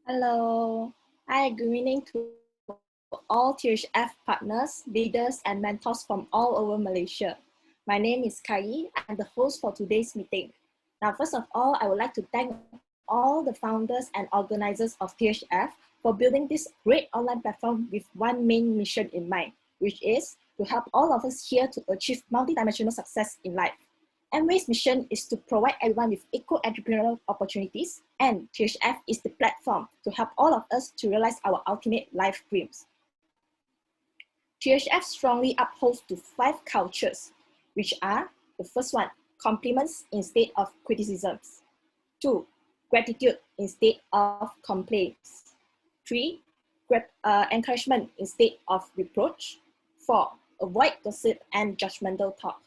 Hello. Hi, good evening to all THF partners, leaders, and mentors from all over Malaysia. My name is Kai. I'm the host for today's meeting. Now, first of all, I would like to thank all the founders and organizers of THF for building this great online platform with one main mission in mind, which is to help all of us here to achieve multidimensional success in life. Amway's mission is to provide everyone with equal entrepreneurial opportunities, and THF is the platform to help all of us to realize our ultimate life dreams. THF strongly upholds to 5 cultures, which are the first one, compliments instead of criticisms. 2, gratitude instead of complaints. 3, encouragement instead of reproach. 4, avoid gossip and judgmental talk.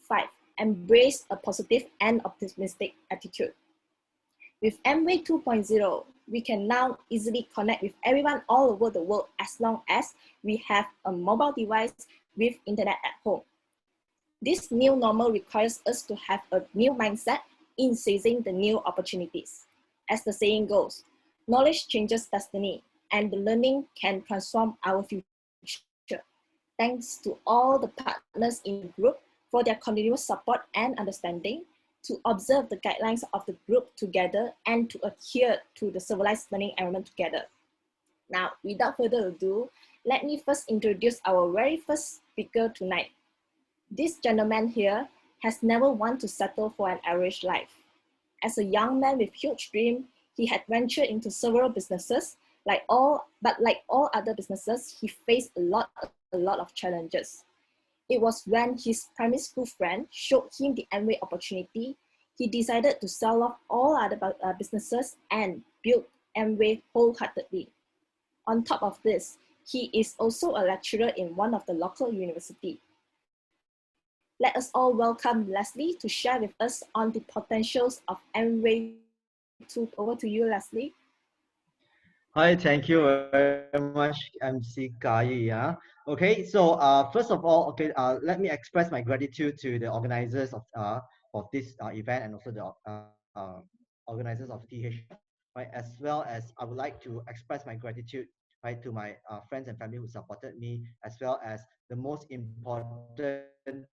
5, embrace a positive and optimistic attitude. With Amway 2.0, we can now easily connect with everyone all over the world as long as we have a mobile device with internet at home. This new normal requires us to have a new mindset in seizing the new opportunities. As the saying goes, knowledge changes destiny, and the learning can transform our future. Thanks to all the partners in the group for their continuous support and understanding, to observe the guidelines of the group together and to adhere to the civilized learning environment together. Now, without further ado, let me first introduce our very first speaker tonight. This gentleman here has never wanted to settle for an average life. As a young man with huge dreams, he had ventured into several businesses. Like all other businesses, he faced a lot of challenges. It was when his primary school friend showed him the Amway opportunity, he decided to sell off all other businesses and build Amway wholeheartedly. On top of this, he is also a lecturer in one of the local universities. Let us all welcome Leslie to share with us on the potentials of Amway 2. Over to you, Leslie. Hi, thank you very much, MC Kai. Yeah. Okay, so first of all, okay, let me express my gratitude to the organizers of this event and also the organizers of TH, right? As well as I would like to express my gratitude, right, to my friends and family who supported me, as well as the most important,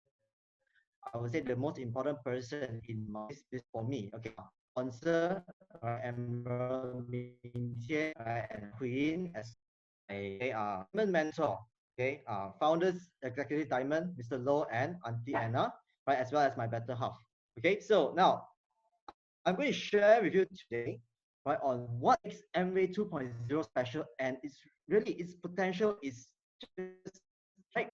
I would say the most important person in my business for me. Okay, sponsor, Emerald Min Tian, and Queen as my mentor, okay, founders, executive diamond, Mr. Low and Auntie Anna, right, as well as my better half. Okay, so now I'm going to share with you today, right, on what makes Amway 2.0 special, and it's really its potential is just right.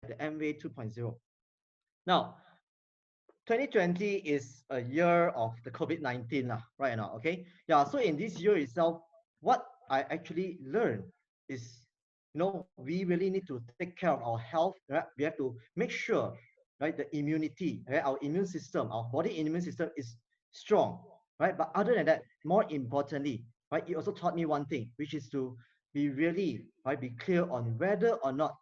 The Amway 2.0. Now, 2020 is a year of the COVID-19 right now, okay? Yeah, so in this year itself, what I actually learned is, we really need to take care of our health, right? We have to make sure, right, the immunity, right, our immune system, our body immune system is strong, right? But other than that, more importantly, right, it also taught me one thing, which is to be really, right, be clear on whether or not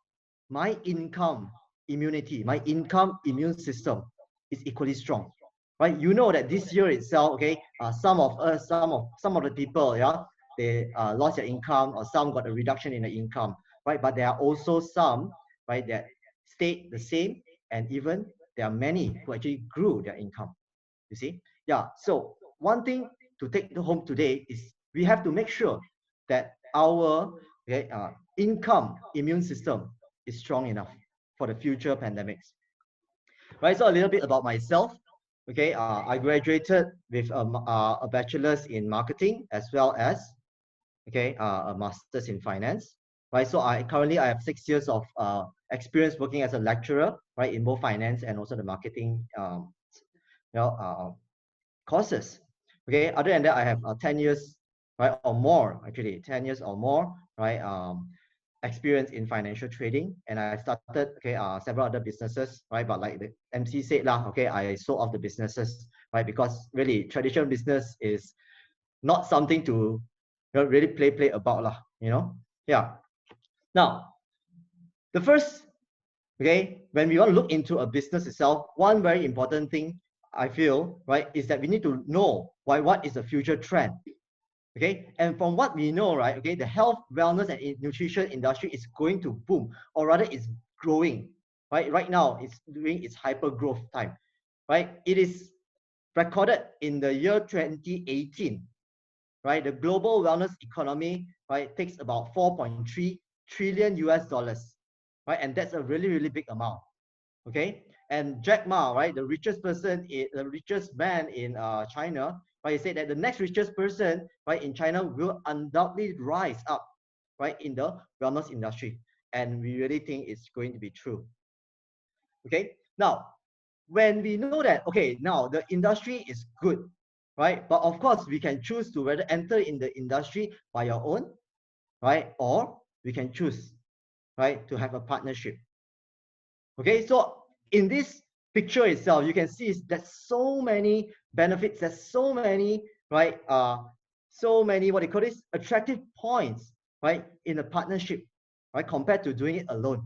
my income immunity, my income immune system is equally strong, right? You know that this year itself, okay, some of us, some of the people, yeah, they lost their income, or some got a reduction in the income, right? But there are also some, right, that stayed the same, and even there are many who actually grew their income. You see, yeah. So one thing to take home today is we have to make sure that our income immune system is strong enough for the future pandemics. Right, so a little bit about myself. Okay, I graduated with a bachelor's in marketing as well as a master's in finance. Right, so I have 6 years of experience working as a lecturer, right, in both finance and also the marketing courses. Okay, other than that, I have 10 years, right, or more, actually 10 years or more, right, experience in financial trading, and I started several other businesses, right? But like the MC said lah, okay, I sold off the businesses, right? Because really traditional business is not something to really play about lah, Yeah. Now, the first Okay, when we want to look into a business itself, one very important thing I feel, right, is that we need to know what is the future trend. Okay, and from what we know, right, okay, the health, wellness, and nutrition industry is going to boom, or rather it's growing, right? Right now, it's doing its hyper growth time, right? It is recorded in the year 2018, right? The global wellness economy, right, takes about 4.3 trillion US dollars, right? And that's a really, really big amount, okay? And Jack Ma, right, the richest man in China, right, he said that the next richest person, right, in China will undoubtedly rise up, right, in the wellness industry. And we really think it's going to be true. Okay, now, when we know that, okay, now the industry is good, right? But of course, we can choose to whether enter in the industry by your own, right? Or we can choose, right, to have a partnership. Okay, so in this picture itself, you can see there's so many benefits, there's so many, right, so many, what they call this, attractive points, right, in a partnership, right, compared to doing it alone.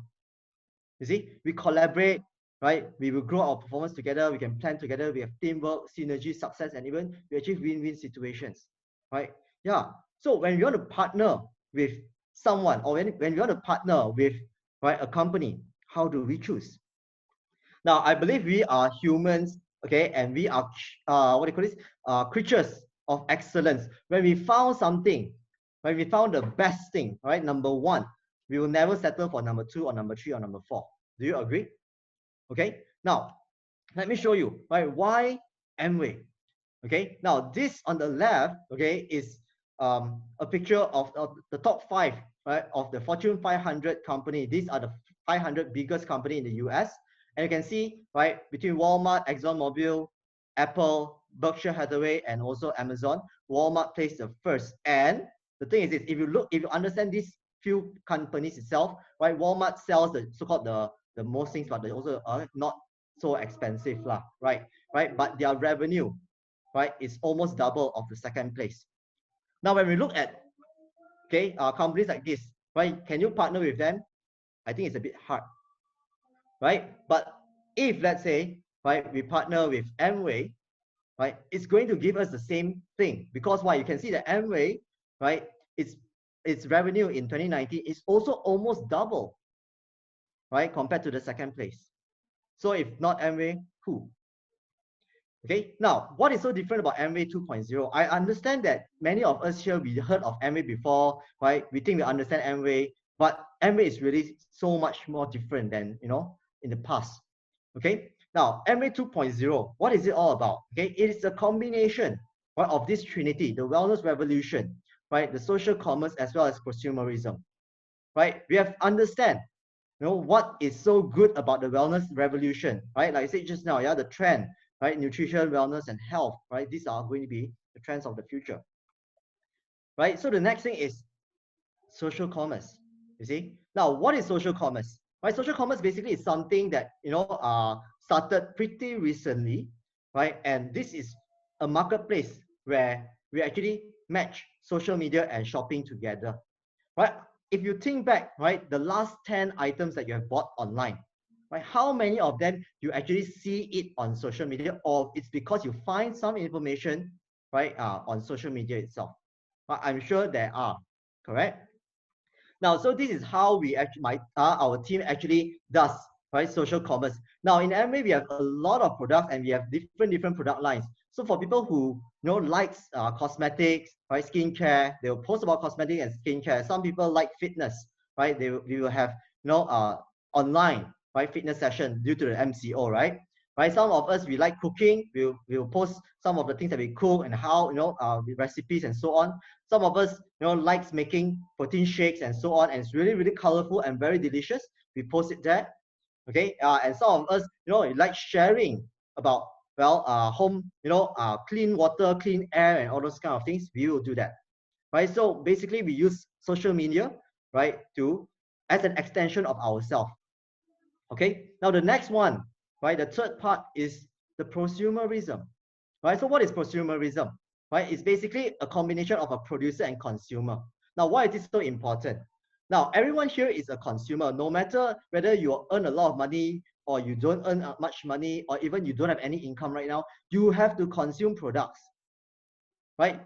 You see, we collaborate, right, we will grow our performance together, we can plan together, we have teamwork, synergy, success, and even we achieve win-win situations, right? Yeah, so when you want to partner with someone, or when you want to partner with, right, a company, how do we choose? Now, I believe we are humans, okay, and we are what do you call this? Creatures of excellence. When we found something, when we found the best thing, right, number one, we will never settle for number two or number three or number four. Do you agree? Okay. Now, let me show you, right? Why Amway? Okay. Now, this on the left, okay, is a picture of the top 5, right, of the Fortune 500 company. These are the 500 biggest company in the US. And you can see, right, between Walmart, ExxonMobil, Apple, Berkshire Hathaway, and also Amazon, Walmart placed the first. And the thing is this, if you understand these few companies itself, right, Walmart sells the so-called the most things, but they also are not so expensive, lah, right? But their revenue, right, is almost double of the second place. Now, when we look at, okay, companies like this, right, can you partner with them? I think it's a bit hard, right? But if, let's say, right, we partner with Amway, right, it's going to give us the same thing, because why? You can see that Amway, right, its revenue in 2019 is also almost double, right, compared to the second place. So if not Amway, who? Okay, now what is so different about Amway 2.0? I understand that many of us here, we heard of Amway before, right? We think we understand Amway, but Amway is really so much more different than, you know, in the past. Okay, now Amway 2.0, what is it all about? Okay, it is a combination, right, of this trinity, the wellness revolution, right, the social commerce, as well as consumerism, right? We have to understand, you know, what is so good about the wellness revolution, right? Like I said just now, yeah, the trend, right? Nutrition, wellness, and health, right? These are going to be the trends of the future, right? So the next thing is social commerce. You see, now what is social commerce? Right, social commerce basically is something that, you know, started pretty recently, right? And this is a marketplace where we actually match social media and shopping together, right? If you think back, right, the last 10 items that you have bought online, right, how many of them you actually see it on social media, or it's because you find some information, right, on social media itself? I'm sure there are, correct? Now, so this is how we actually, our team actually does, right, social commerce. Now, in Amway, we have a lot of products and we have different product lines. So for people who, you know, likes cosmetics, right, skincare, they will post about cosmetics and skincare. Some people like fitness, right? We will have, you know, online, right, fitness session due to the MCO, right? Right. Some of us, we like cooking. We'll post some of the things that we cook and how, you know, recipes and so on. Some of us, you know, likes making protein shakes and so on, and it's really, really colorful and very delicious. We post it there, okay? And some of us, you know, like sharing about, well, home, you know, clean water, clean air, and all those kind of things. We will do that, right? So basically, we use social media, right, to as an extension of ourselves. Okay. Now the next one, right, the third part is the prosumerism, right? So what is prosumerism? Right, it's basically a combination of a producer and consumer. Now, why is this so important? Now, everyone here is a consumer. No matter whether you earn a lot of money or you don't earn much money, or even you don't have any income right now, you have to consume products, right?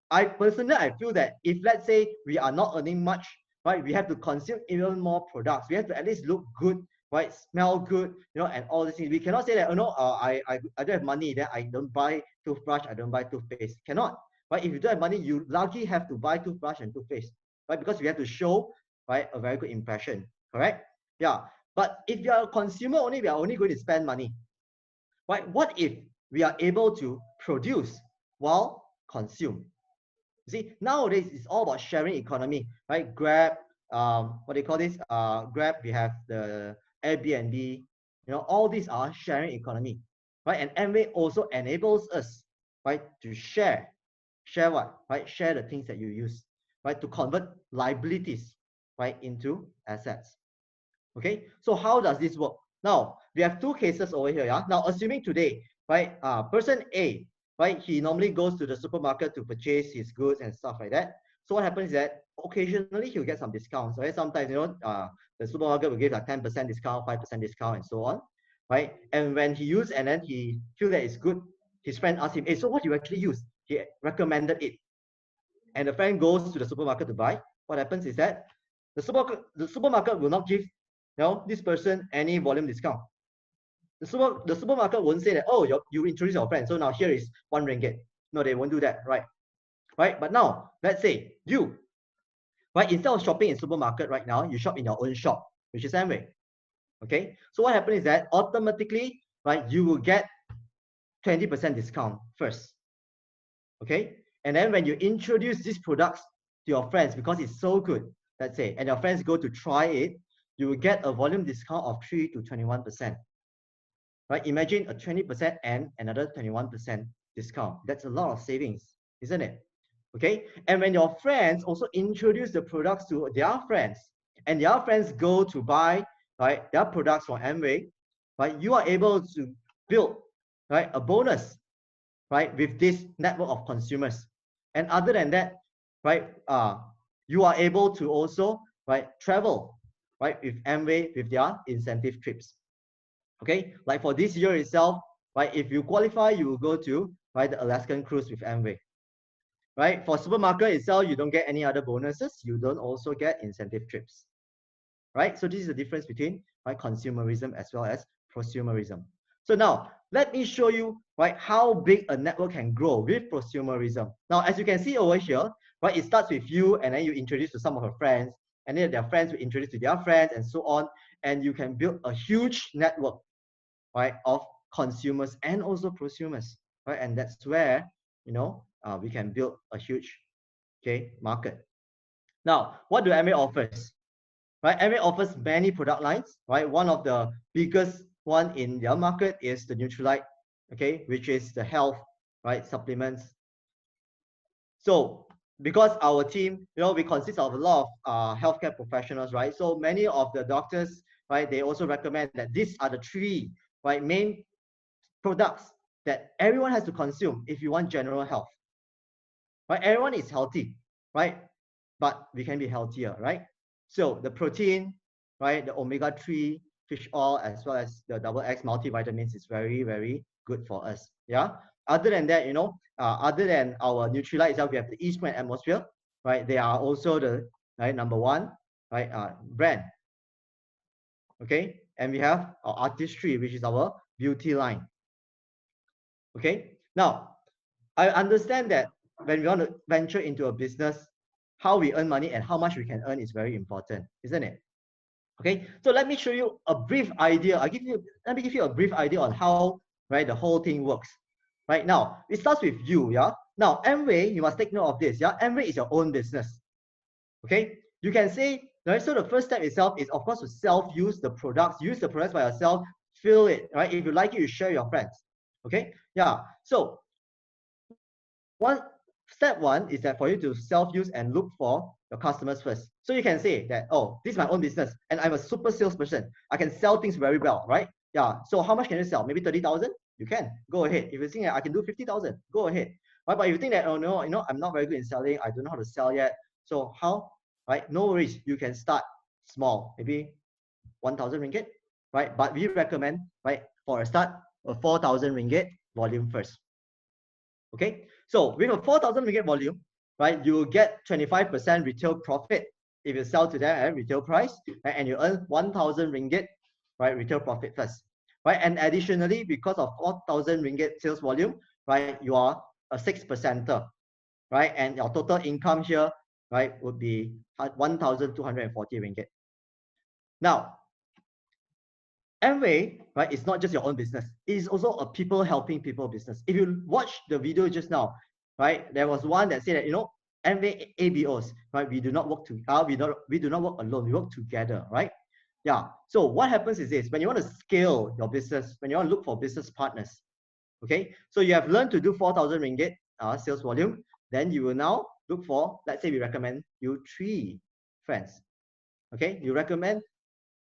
I personally, I feel that if let's say we are not earning much, right, we have to consume even more products. We have to at least look good, right, smell good, you know, and all these things. We cannot say that, oh no, I don't have money, then I don't buy toothbrush, I don't buy toothpaste. Cannot, right? If you don't have money, you largely have to buy toothbrush and toothpaste, right? Because we have to show, right, a very good impression, correct? Yeah. But if you are a consumer only, we are only going to spend money, right? What if we are able to produce while consume? See, nowadays it's all about sharing economy, right? Grab, what do you call this? Grab, we have the Airbnb, you know, all these are sharing economy, right? And Amway also enables us, right, to share what, right? Share the things that you use, right? To convert liabilities, right, into assets. Okay, so how does this work? Now, we have two cases over here, yeah? Now, assuming today, right, person A, right, he normally goes to the supermarket to purchase his goods and stuff like that. So what happens is that occasionally he'll get some discounts, right? Sometimes, you know, the supermarket will give like 10% discount, 5% discount, and so on, right? And when he used and then he feel that it's good, his friend asked him, hey, so what do you actually use? He recommended it. And the friend goes to the supermarket to buy. What happens is that the supermarket will not give, you know, this person any volume discount. The supermarket won't say that, oh, you introduce your friend, so now here is 1 ringgit. No, they won't do that, right? Right? But now, let's say you, right, instead of shopping in supermarket right now, you shop in your own shop, which is Amway. Okay? So what happens is that automatically, right, you will get 20% discount first. Okay? And then when you introduce these products to your friends, because it's so good, let's say, and your friends go to try it, you will get a volume discount of 3 to 21%. Right? Imagine a 20% and another 21% discount. That's a lot of savings, isn't it? Okay? And when your friends also introduce the products to their friends, and their friends go to buy, right, their products from Amway, right, you are able to build, right, a bonus, right, with this network of consumers. And other than that, right, you are able to also, right, travel, right, with Amway with their incentive trips. Okay, like for this year itself, right, if you qualify, you will go to, right, the Alaskan cruise with Amway. Right, for supermarket itself, you don't get any other bonuses. You don't also get incentive trips. Right, so this is the difference between, right, consumerism as well as prosumerism. So now let me show you, right, how big a network can grow with prosumerism. Now, as you can see over here, right, it starts with you, and then you introduce to some of your friends, and then their friends will introduce to their friends, and so on, and you can build a huge network, right, of consumers and also prosumers, right, and that's where, you know, we can build a huge, okay, market. Now, what do Amway offers? Right, Amway offers many product lines, right? One of the biggest one in their market is the Nutrilite, okay, which is the health, right, supplements. So because our team, you know, we consist of a lot of healthcare professionals, right? So many of the doctors, right, they also recommend that these are the 3, right, main products that everyone has to consume if you want general health. Right, everyone is healthy, right? But we can be healthier, right? So the protein, right, the omega-3 fish oil, as well as the XX multivitamins is very, very good for us. Yeah. Other than that, you know, other than our Nutrilite itself, we have the Eastman Atmosphere, right? They are also the, right, #1, right, brand. Okay, and we have our Artistry, which is our beauty line. Okay, now I understand that when we want to venture into a business, how we earn money and how much we can earn is very important, isn't it? Okay, so let me show you a brief idea. Let me give you a brief idea on how, right, the whole thing works. Right now, it starts with you, yeah. Now, Amway, you must take note of this, yeah. Amway is your own business. Okay, you can say, right. So the first step itself is, of course, to self-use the products. Use the products by yourself. Feel it, right? If you like it, you share your friends. Okay, yeah. So step one is that for you to self-use and look for your customers first. So you can say that, oh, this is my own business and I'm a super salesperson. I can sell things very well, right? Yeah. So how much can you sell? Maybe 30,000? You can go ahead. If you think that I can do 50,000, go ahead. Right? But if you think that, oh no, you know, I'm not very good in selling, I don't know how to sell yet. So how, right? No worries, you can start small, maybe 1,000 ringgit, right? But we recommend, right, for a start, a 4,000 ringgit volume first. Okay, so with a 4,000 ringgit volume, right, you will get 25% retail profit if you sell to them at retail price, right, and you earn 1,000 ringgit, right, retail profit first, right? And additionally, because of 4,000 ringgit sales volume, right, you are a 6%er, right? And your total income here, right, would be 1,240 ringgit. Now, Amway, right, it's not just your own business. It is also a people helping people business. If you watch the video just now, right, there was one that said that, you know, Amway ABOs, right, we do not work we do not work alone. We work together, right? Yeah. So what happens is this: when you want to scale your business, when you want to look for business partners, okay, so you have learned to do 4,000 ringgit sales volume, then you will now look for, let's say we recommend you 3 friends. Okay, you recommend,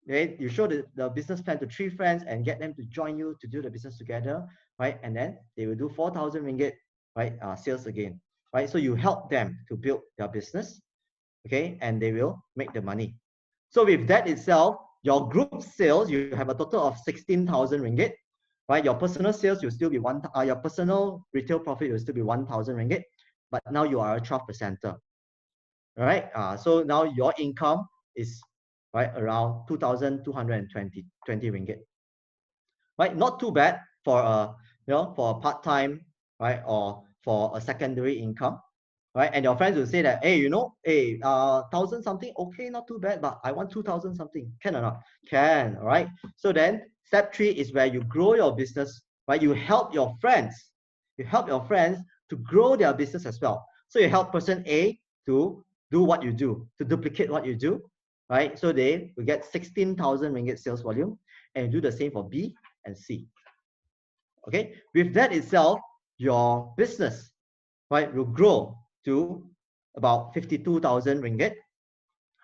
okay, you show the business plan to 3 friends and get them to join you to do the business together, right? And then they will do 4,000 ringgit, right, sales again, right? So you help them to build their business, okay, and they will make the money. So with that itself, your group sales, you have a total of 16,000 ringgit, right? Your personal sales will still be your personal retail profit will still be 1,000 ringgit, but now you are a 12%er, right? So now your income is, right, around 2,220 ringgit, right? Not too bad for a, you know, for a part-time, right, or for a secondary income, right? And your friends will say that, hey, you know, hey, 1,000 something, okay, not too bad, but I want 2,000 something, can or not? Can, all right? So then step 3 is where you grow your business, right? You help your friends, to grow their business as well. So you help person A to do what you do, to duplicate what you do, right? So they will get 16,000 ringgit sales volume, and you do the same for B and C. Okay, with that itself, your business, right, will grow to about 52,000 ringgit,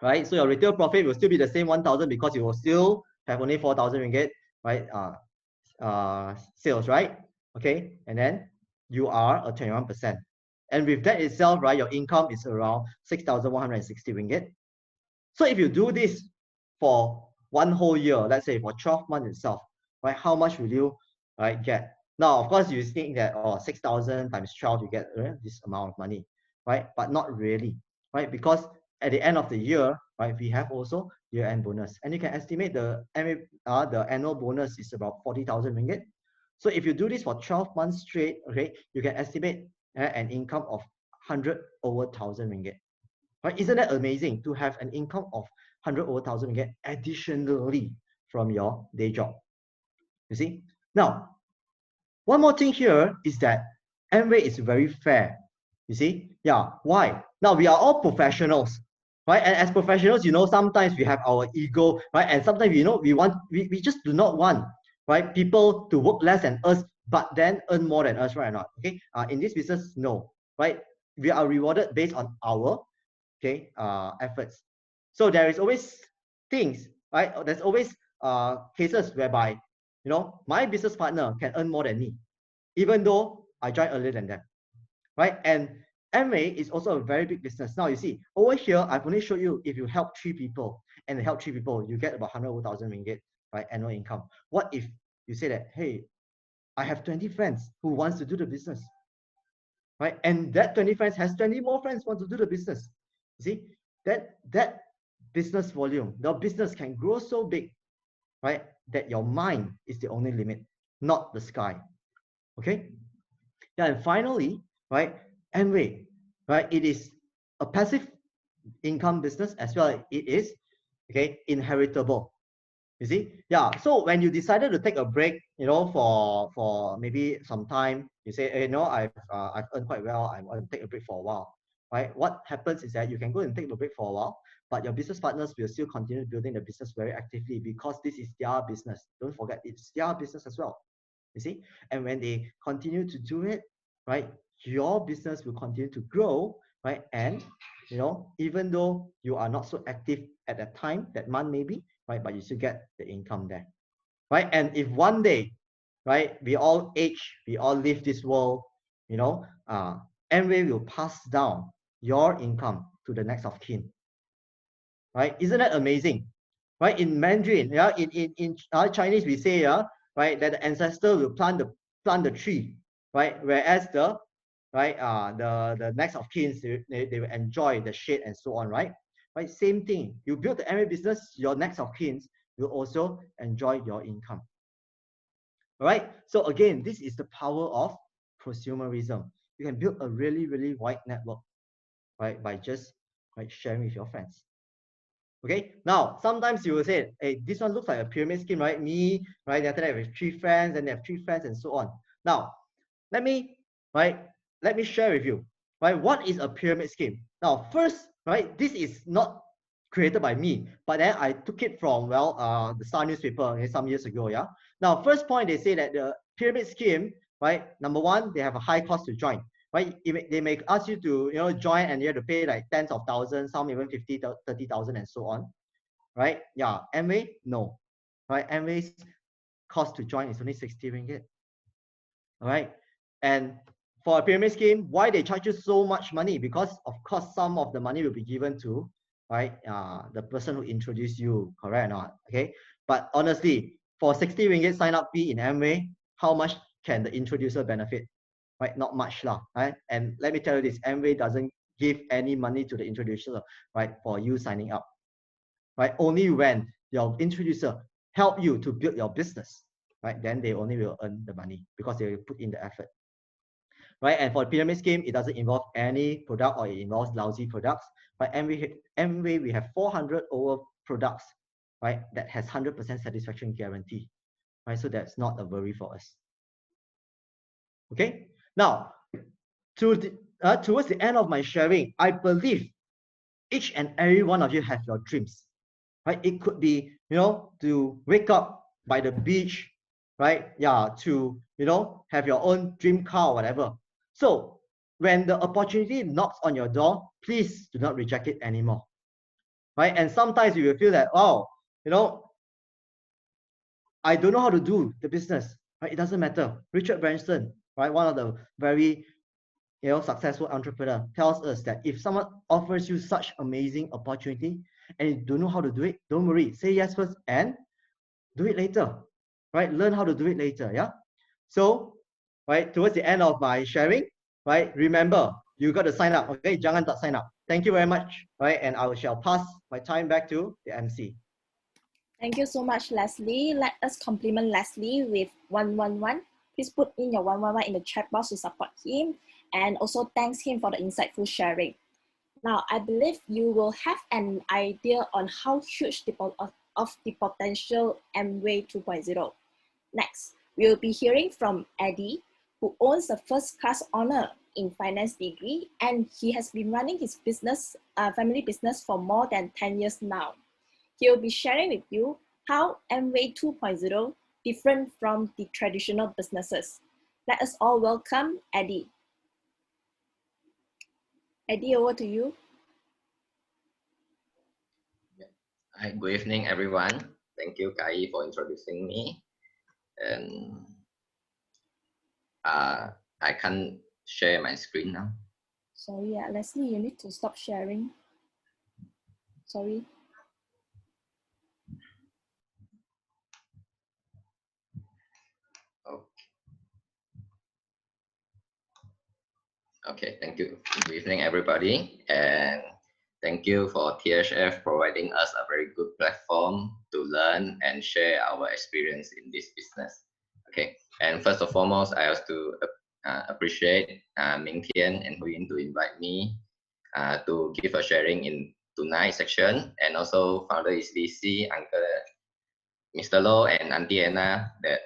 right? So your retail profit will still be the same 1,000 because you will still have only 4,000 ringgit, right? Sales, right? Okay, and then you are a 21%. And with that itself, right, your income is around 6,160 ringgit. So if you do this for 1 whole year, let's say for 12 months itself, right, how much will you, right, get? Now, of course, you think that, oh, 6,000 times 12, you get this amount of money, right? But not really, right? Because at the end of the year, right, we have also year-end bonus, and you can estimate the annual bonus is about 40,000 ringgit. So if you do this for 12 months straight, okay, you can estimate an income of 100 over 1,000 ringgit. Right? Isn't that amazing to have an income of 100 over 1,000 ringgit additionally from your day job? You see? Now, one more thing here is that Amway is very fair. You see? Yeah. Why? Now, we are all professionals, right? And as professionals, you know, sometimes we have our ego, right? And sometimes, you know, we just do not want, right, people to work less than us, but then earn more than us, right or not? Okay. In this business, no, right? We are rewarded based on our, okay, efforts. So there is always things, right? There's always cases whereby, you know, my business partner can earn more than me, even though I joined earlier than them, right? And Amway is also a very big business. Now you see over here, I've only showed you if you help 3 people and help 3 people, you get about 100,000 ringgit, right, annual income. What if you say that, hey, I have 20 friends who wants to do the business, right? And that 20 friends has 20 more friends want to do the business. You see, that business volume, the business can grow so big, right, that your mind is the only limit, not the sky. Okay. Yeah, and finally, right, Amway, right, it is a passive income business as well as it is, okay, inheritable. You see, yeah. So when you decided to take a break, you know, for maybe some time, you say, hey, no, I've earned quite well. I want to take a break for a while, right? What happens is that you can go and take a break for a while, but your business partners will still continue building the business very actively because this is their business. Don't forget, it's their business as well. You see, and when they continue to do it, right, your business will continue to grow, right? And you know, even though you are not so active at that time, that month maybe, right, but you still get the income there, right? And if one day, right, we all age, we all leave this world, you know, Amway will pass down your income to the next of kin. right? Isn't that amazing? Right? In Mandarin, yeah, in Chinese we say, yeah, right, that the ancestor will plant the tree, right? Whereas the right the next of kin, they will enjoy the shade and so on, right? Right, same thing. You build the Amway business, your next of kin will also enjoy your income. All right. So again, this is the power of consumerism. You can build a really, really wide network, right, by just sharing with your friends. Okay. Now, sometimes you will say, hey, this one looks like a pyramid scheme, right? Me, right? After that, with 3 friends, and they have 3 friends, and so on. Now, let me share with you, right? What is a pyramid scheme? Now, first, right, this is not created by me, but then I took it from, well, the Star newspaper, okay, some years ago, yeah. Now, first point, they say that the pyramid scheme, right, number one, they have a high cost to join, right? They may ask you to, join, and you have to pay like tens of thousands, some even 50, 30,000 and so on, right? Yeah, Amway, no, right? Amway's cost to join is only 60 ringgit, all right? And for a pyramid scheme, why they charge you so much money? Because of course, some of the money will be given to, right, the person who introduced you, correct or not? Okay, but honestly, for 60 ringgit sign up fee in Amway, how much can the introducer benefit? Right, not much lah, right? And let me tell you this, Amway doesn't give any money to the introducer, right, for you signing up, right? Only when your introducer help you to build your business, right, then they only will earn the money because they will put in the effort, right? And for the pyramid scheme, it doesn't involve any product, or it involves lousy products. But Amway, we have 400 over products, right, that has 100% satisfaction guarantee, right? So that's not a worry for us. Okay. Now, towards the end of my sharing, I believe each and every one of you have your dreams, right? It could be, to wake up by the beach, right? Yeah, to, have your own dream car or whatever. So when the opportunity knocks on your door, please do not reject it anymore, right? And sometimes you will feel that, oh, I don't know how to do the business, right? It doesn't matter. Richard Branson, right, one of the very successful entrepreneur, tells us that if someone offers you such amazing opportunity and you don't know how to do it, don't worry. Say yes first and do it later, right? Learn how to do it later, yeah? So, right, towards the end of my sharing, right, remember, you got to sign up, okay? Jangan tak sign up. Thank you very much, right? And I shall pass my time back to the MC. Thank you so much, Leslie. Let us compliment Leslie with 111. Please put in your 111 in the chat box to support him, and also thanks him for the insightful sharing. Now, I believe you will have an idea on how huge of the potential Amway 2.0. Next, we'll be hearing from Eddie, who owns a first-class honor in finance degree, and he has been running his business, family business for more than 10 years now. He'll be sharing with you how Amway 2.0 different from the traditional businesses. Let us all welcome Eddie. Eddie, over to you. Hi, good evening, everyone. Thank you, Kai, for introducing me. And I can't share my screen now. Sorry, Leslie, you need to stop sharing. Sorry. Okay, thank you. Good evening, everybody. And thank you for THF providing us a very good platform to learn and share our experience in this business. Okay, and first and foremost, I have to appreciate Ming Tian and Hu Yin to invite me to give a sharing in tonight's section, and also founder is DC, Uncle Mr. Low, and Auntie Anna that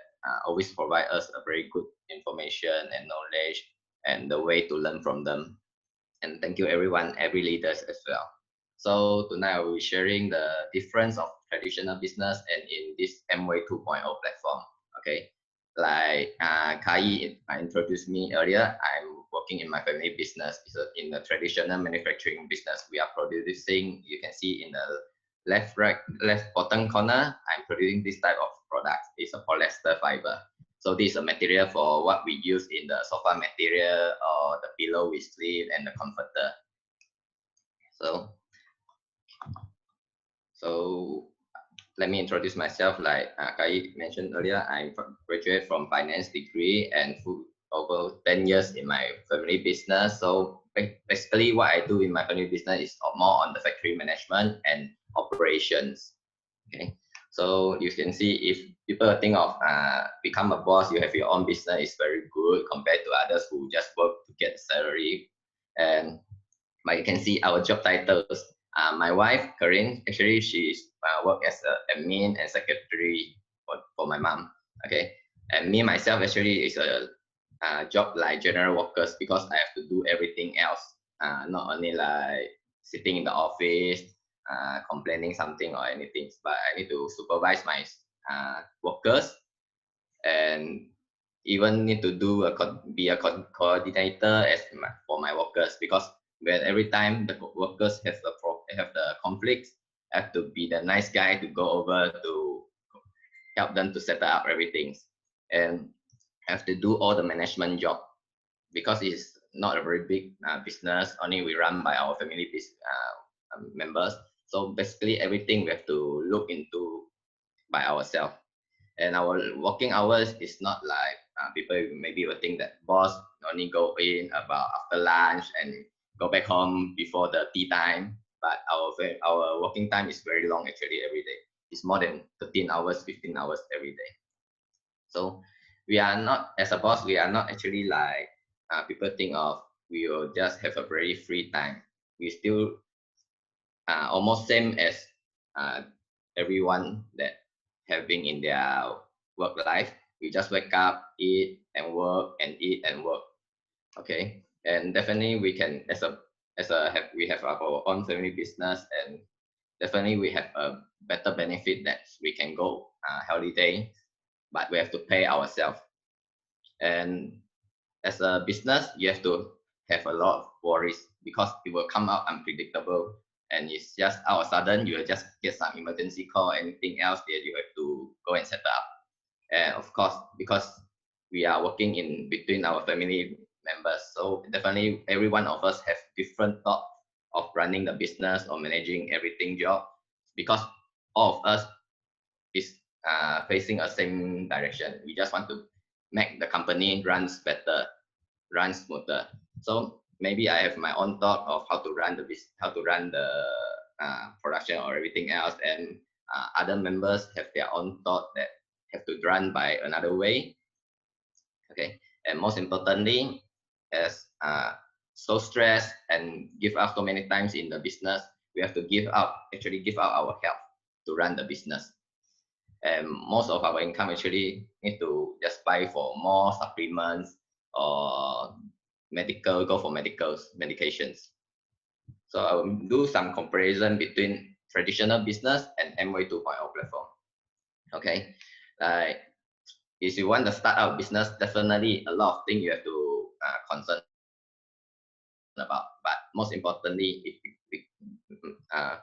always provide us a very good information and knowledge and the way to learn from them. And thank you everyone, every leaders as well. So tonight I will be sharing the difference of traditional business and in this Amway 2.0 platform. Okay, like Kai introduced me earlier, I'm working in my family business. It's in the traditional manufacturing business. We are producing, you can see in the left bottom corner, I'm producing this type of product. It's a polyester fiber. So this is a material for what we use in the sofa material or the pillow we sleep and the comforter. So So let me introduce myself. Like Kai mentioned earlier, I graduated from finance degree and over 10 years in my family business. So basically what I do in my family business is more on the factory management and operations. Okay. So you can see if people think of become a boss, you have your own business is very good compared to others who just work to get salary. And but you can see our job titles. My wife, Corinne, actually she's work as a admin and secretary for my mom. Okay, and me myself actually is a job like general workers because I have to do everything else. Not only like sitting in the office, complaining something or anything, but I need to supervise my workers and even need to do be a coordinator for my workers because when every time the workers have the conflicts, I have to be the nice guy to go over to help them to set up everything and have to do all the management job because it's not a very big business. Only we run by our family members. So basically everything we have to look into by ourselves. And our working hours is not like people maybe will think that boss only go in about after lunch and go back home before the tea time. But our working time is very long actually every day. It's more than 13 hours, 15 hours every day. So we are not, as a boss, we are not actually like people think of we will just have a very free time. We still almost same as uh, everyone that have been in their work life. We just wake up, eat and work, and eat and work. Okay, and definitely we can we have our own family business, and definitely we have a better benefit that we can go holiday, but we have to pay ourselves. And as a business, you have to have a lot of worries because it will come out unpredictable and it's just out of sudden you will just get some emergency call or anything else that you have to go and set up. And of course, because we are working in between our family members, so definitely every one of us have different thought of running the business or managing everything job because all of us is facing a same direction. We just want to make the company runs better, run smoother. So maybe I have my own thought of how to run how to run the production or everything else, and other members have their own thought that have to run by another way. Okay, and most importantly, as so stressed and give up so many times in the business, we have to give up our health to run the business. And most of our income actually need to just buy for more supplements or go for medications. So I will do some comparison between traditional business and Amway 2.0 platform. Okay, like if you want to start out business, definitely a lot of things you have to concern about, but most importantly,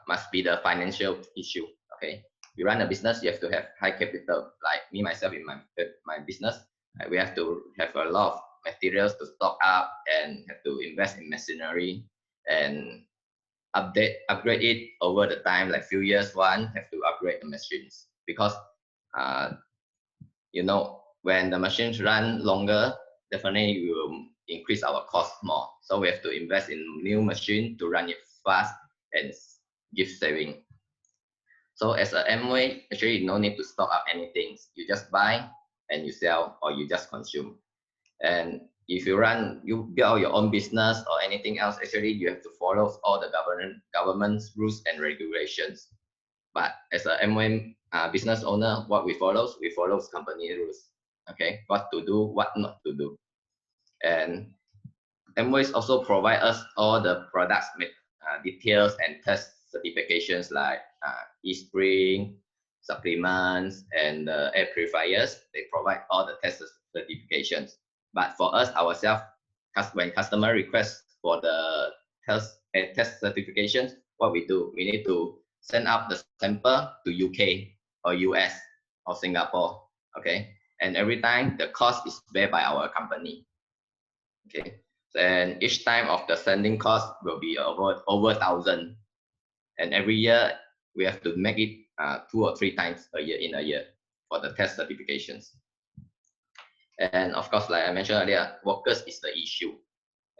must be the financial issue. Okay, we run a business, you have to have high capital. Like me myself in my business, we have to have a lot of materials to stock up and have to invest in machinery and upgrade it over the time. Like few years, one have to upgrade the machines because you know when the machines run longer, definitely we will increase our cost more. So we have to invest in new machine to run it fast and give saving. So as a Amway, actually no need to stock up anything. You just buy and you sell or you just consume. And if you build your own business or anything else, actually you have to follow all the government's rules and regulations. But as a Amway business owner, what we follow company rules. Okay, what to do, what not to do. And Amway also provide us all the products details and test certifications like eSpring, supplements, and air purifiers. They provide all the test certifications. But for us ourselves, when customer requests for the test certifications, what we do, we need to send up the sample to UK or US or Singapore. Okay, and every time the cost is bear by our company. Okay, and each time of the sending cost will be over 1,000, and every year we have to make it 2 or 3 times a year for the test certifications. And of course, like I mentioned earlier, workers is the issue.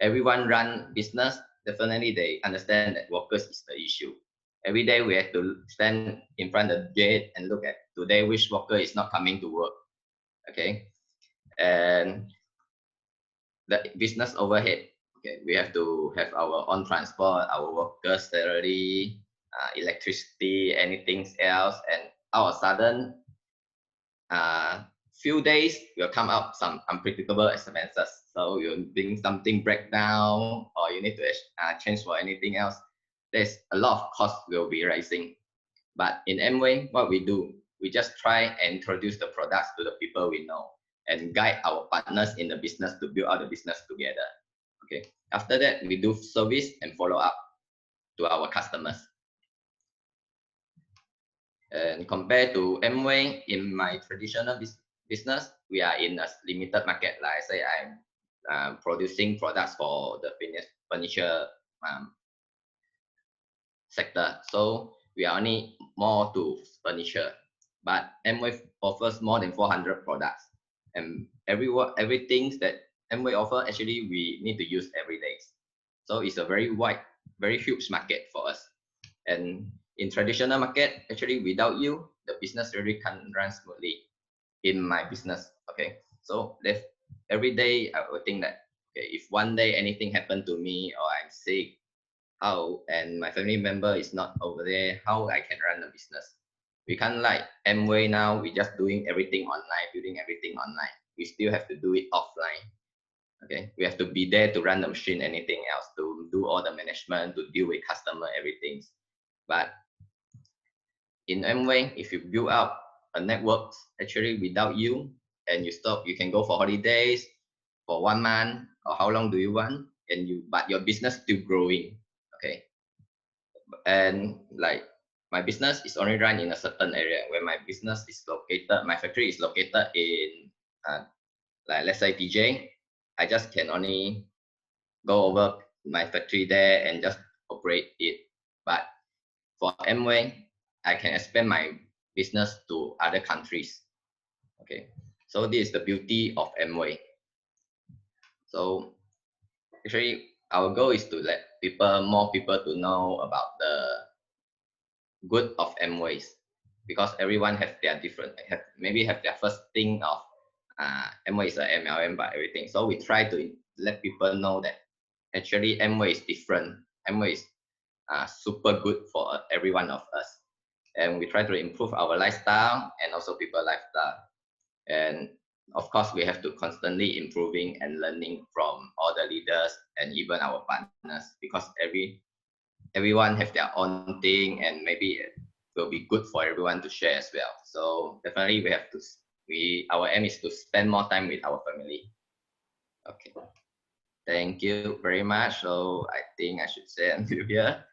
Everyone run business, definitely they understand that workers is the issue. Every day we have to stand in front of the gate and look at today which worker is not coming to work. Okay, and the business overhead. Okay, we have to have our own transport, our workers' salary, electricity, anything else, and all of a sudden, few days will come up some unpredictable expenses. So you think something break down, or you need to change for anything else. There's a lot of costs will be rising. But in Amway, what we do, we just try and introduce the products to the people we know and guide our partners in the business to build out the business together. Okay. After that, we do service and follow up to our customers. And compared to Amway, in my traditional business, we are in a limited market. Like I say, I'm producing products for the furniture sector. So we are only more to furniture. But Amway offers more than 400 products. And everything that Amway offer, actually, we need to use every day. So it's a very wide, very huge market for us. And in traditional market, actually, without you, the business really can't run smoothly in my business. Okay, so every day I will think that, okay, if one day anything happened to me or I'm sick, how, and my family member is not over there, how I can run the business. We can't like Amway now, we just doing everything online, building everything online. We still have to do it offline. Okay, we have to be there to run the machine, anything else, to do all the management, to deal with customer, everything. But in Amway, if you build up a network, actually without you, and you stop, you can go for holidays for 1 month, or how long do you want, but your business still growing. Okay, and like my business is only run in a certain area where my business is located. My factory is located in like let's say PJ. I just can only go over my factory there and just operate it. But for Amway, I can expand my business to other countries. Okay, so this is the beauty of Amway. So actually, our goal is to let more people to know about the good of Amways, because everyone have their different, maybe have their first thing of Amway is a MLM, but everything. So we try to let people know that actually Amway is different. Amway is super good for every one of us, and we try to improve our lifestyle and also people lifestyle. And of course, we have to constantly improving and learning from all the leaders and even our partners, because everyone have their own thing, and maybe it will be good for everyone to share as well. So definitely we have to, our aim is to spend more time with our family. Okay, thank you very much. So I think I should say until here.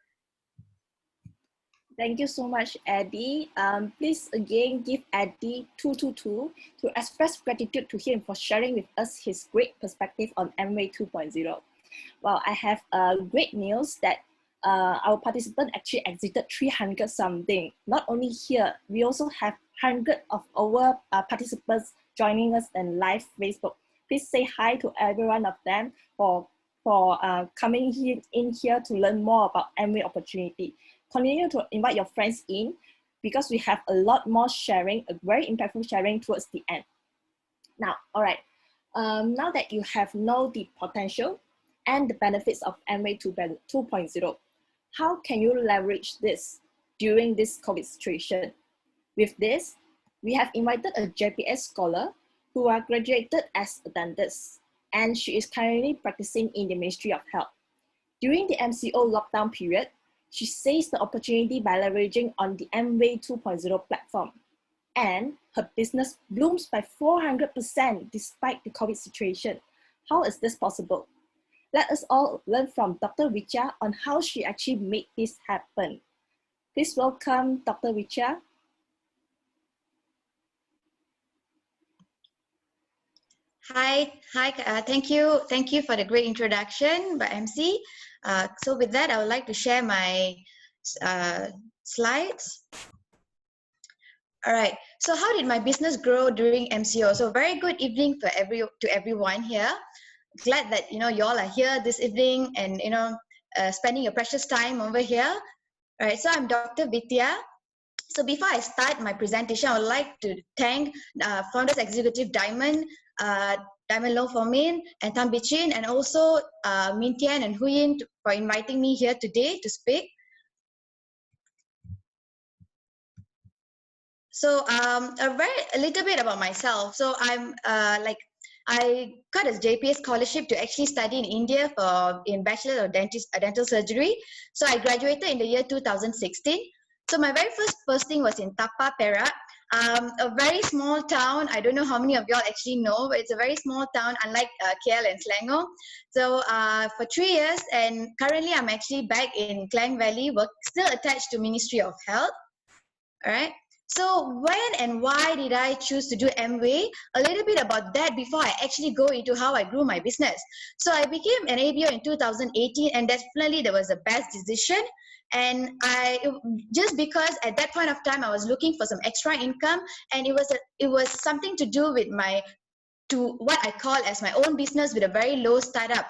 Thank you so much, Eddie. Please again give Eddie 222 to express gratitude to him for sharing with us his great perspective on Amway 2.0. Well, I have great news that our participant actually exited 300 something. Not only here, we also have 100 of our participants joining us in live Facebook. Please say hi to every one of them for coming in here to learn more about Amway opportunity. Continue to invite your friends in, because we have a lot more sharing, a very impactful sharing towards the end. Now, all right, now that you have known the potential and the benefits of Amway 2.0, how can you leverage this during this COVID situation? With this, we have invited a JPS scholar who are graduated as a dentist, and she is currently practicing in the Ministry of Health. During the MCO lockdown period, she seized the opportunity by leveraging on the Amway 2.0 platform, and her business blooms by 400% despite the COVID situation. How is this possible? Let us all learn from Dr. Richa on how she actually made this happen. Please welcome Dr. Richa. Hi, thank you for the great introduction by MC. So with that, I would like to share my slides. All right. So how did my business grow during MCO? So very good evening to everyone here. Glad that you all are here this evening and spending your precious time over here. All right. So I'm Dr. Vidya. So before I start my presentation, I would like to thank Founders Executive Diamond, Diamond Low Formin, and Tan Bichin, and also Min Tian and Huyin for inviting me here today to speak. So a little bit about myself. So I'm I got a JPS scholarship to actually study in India in Bachelor of Dental Surgery. So I graduated in the year 2016. So my very first posting was in Tapa, Perak, a very small town. I don't know how many of y'all actually know, but it's a very small town, unlike KL and Selangor. So for 3 years, and currently I'm actually back in Klang Valley, still attached to Ministry of Health. All right. So when and why did I choose to do Amway? A little bit about that before I actually go into how I grew my business. So I became an ABO in 2018, and definitely that was the best decision. And just because at that point of time I was looking for some extra income, and it was something to do with what I call as my own business with a very low startup.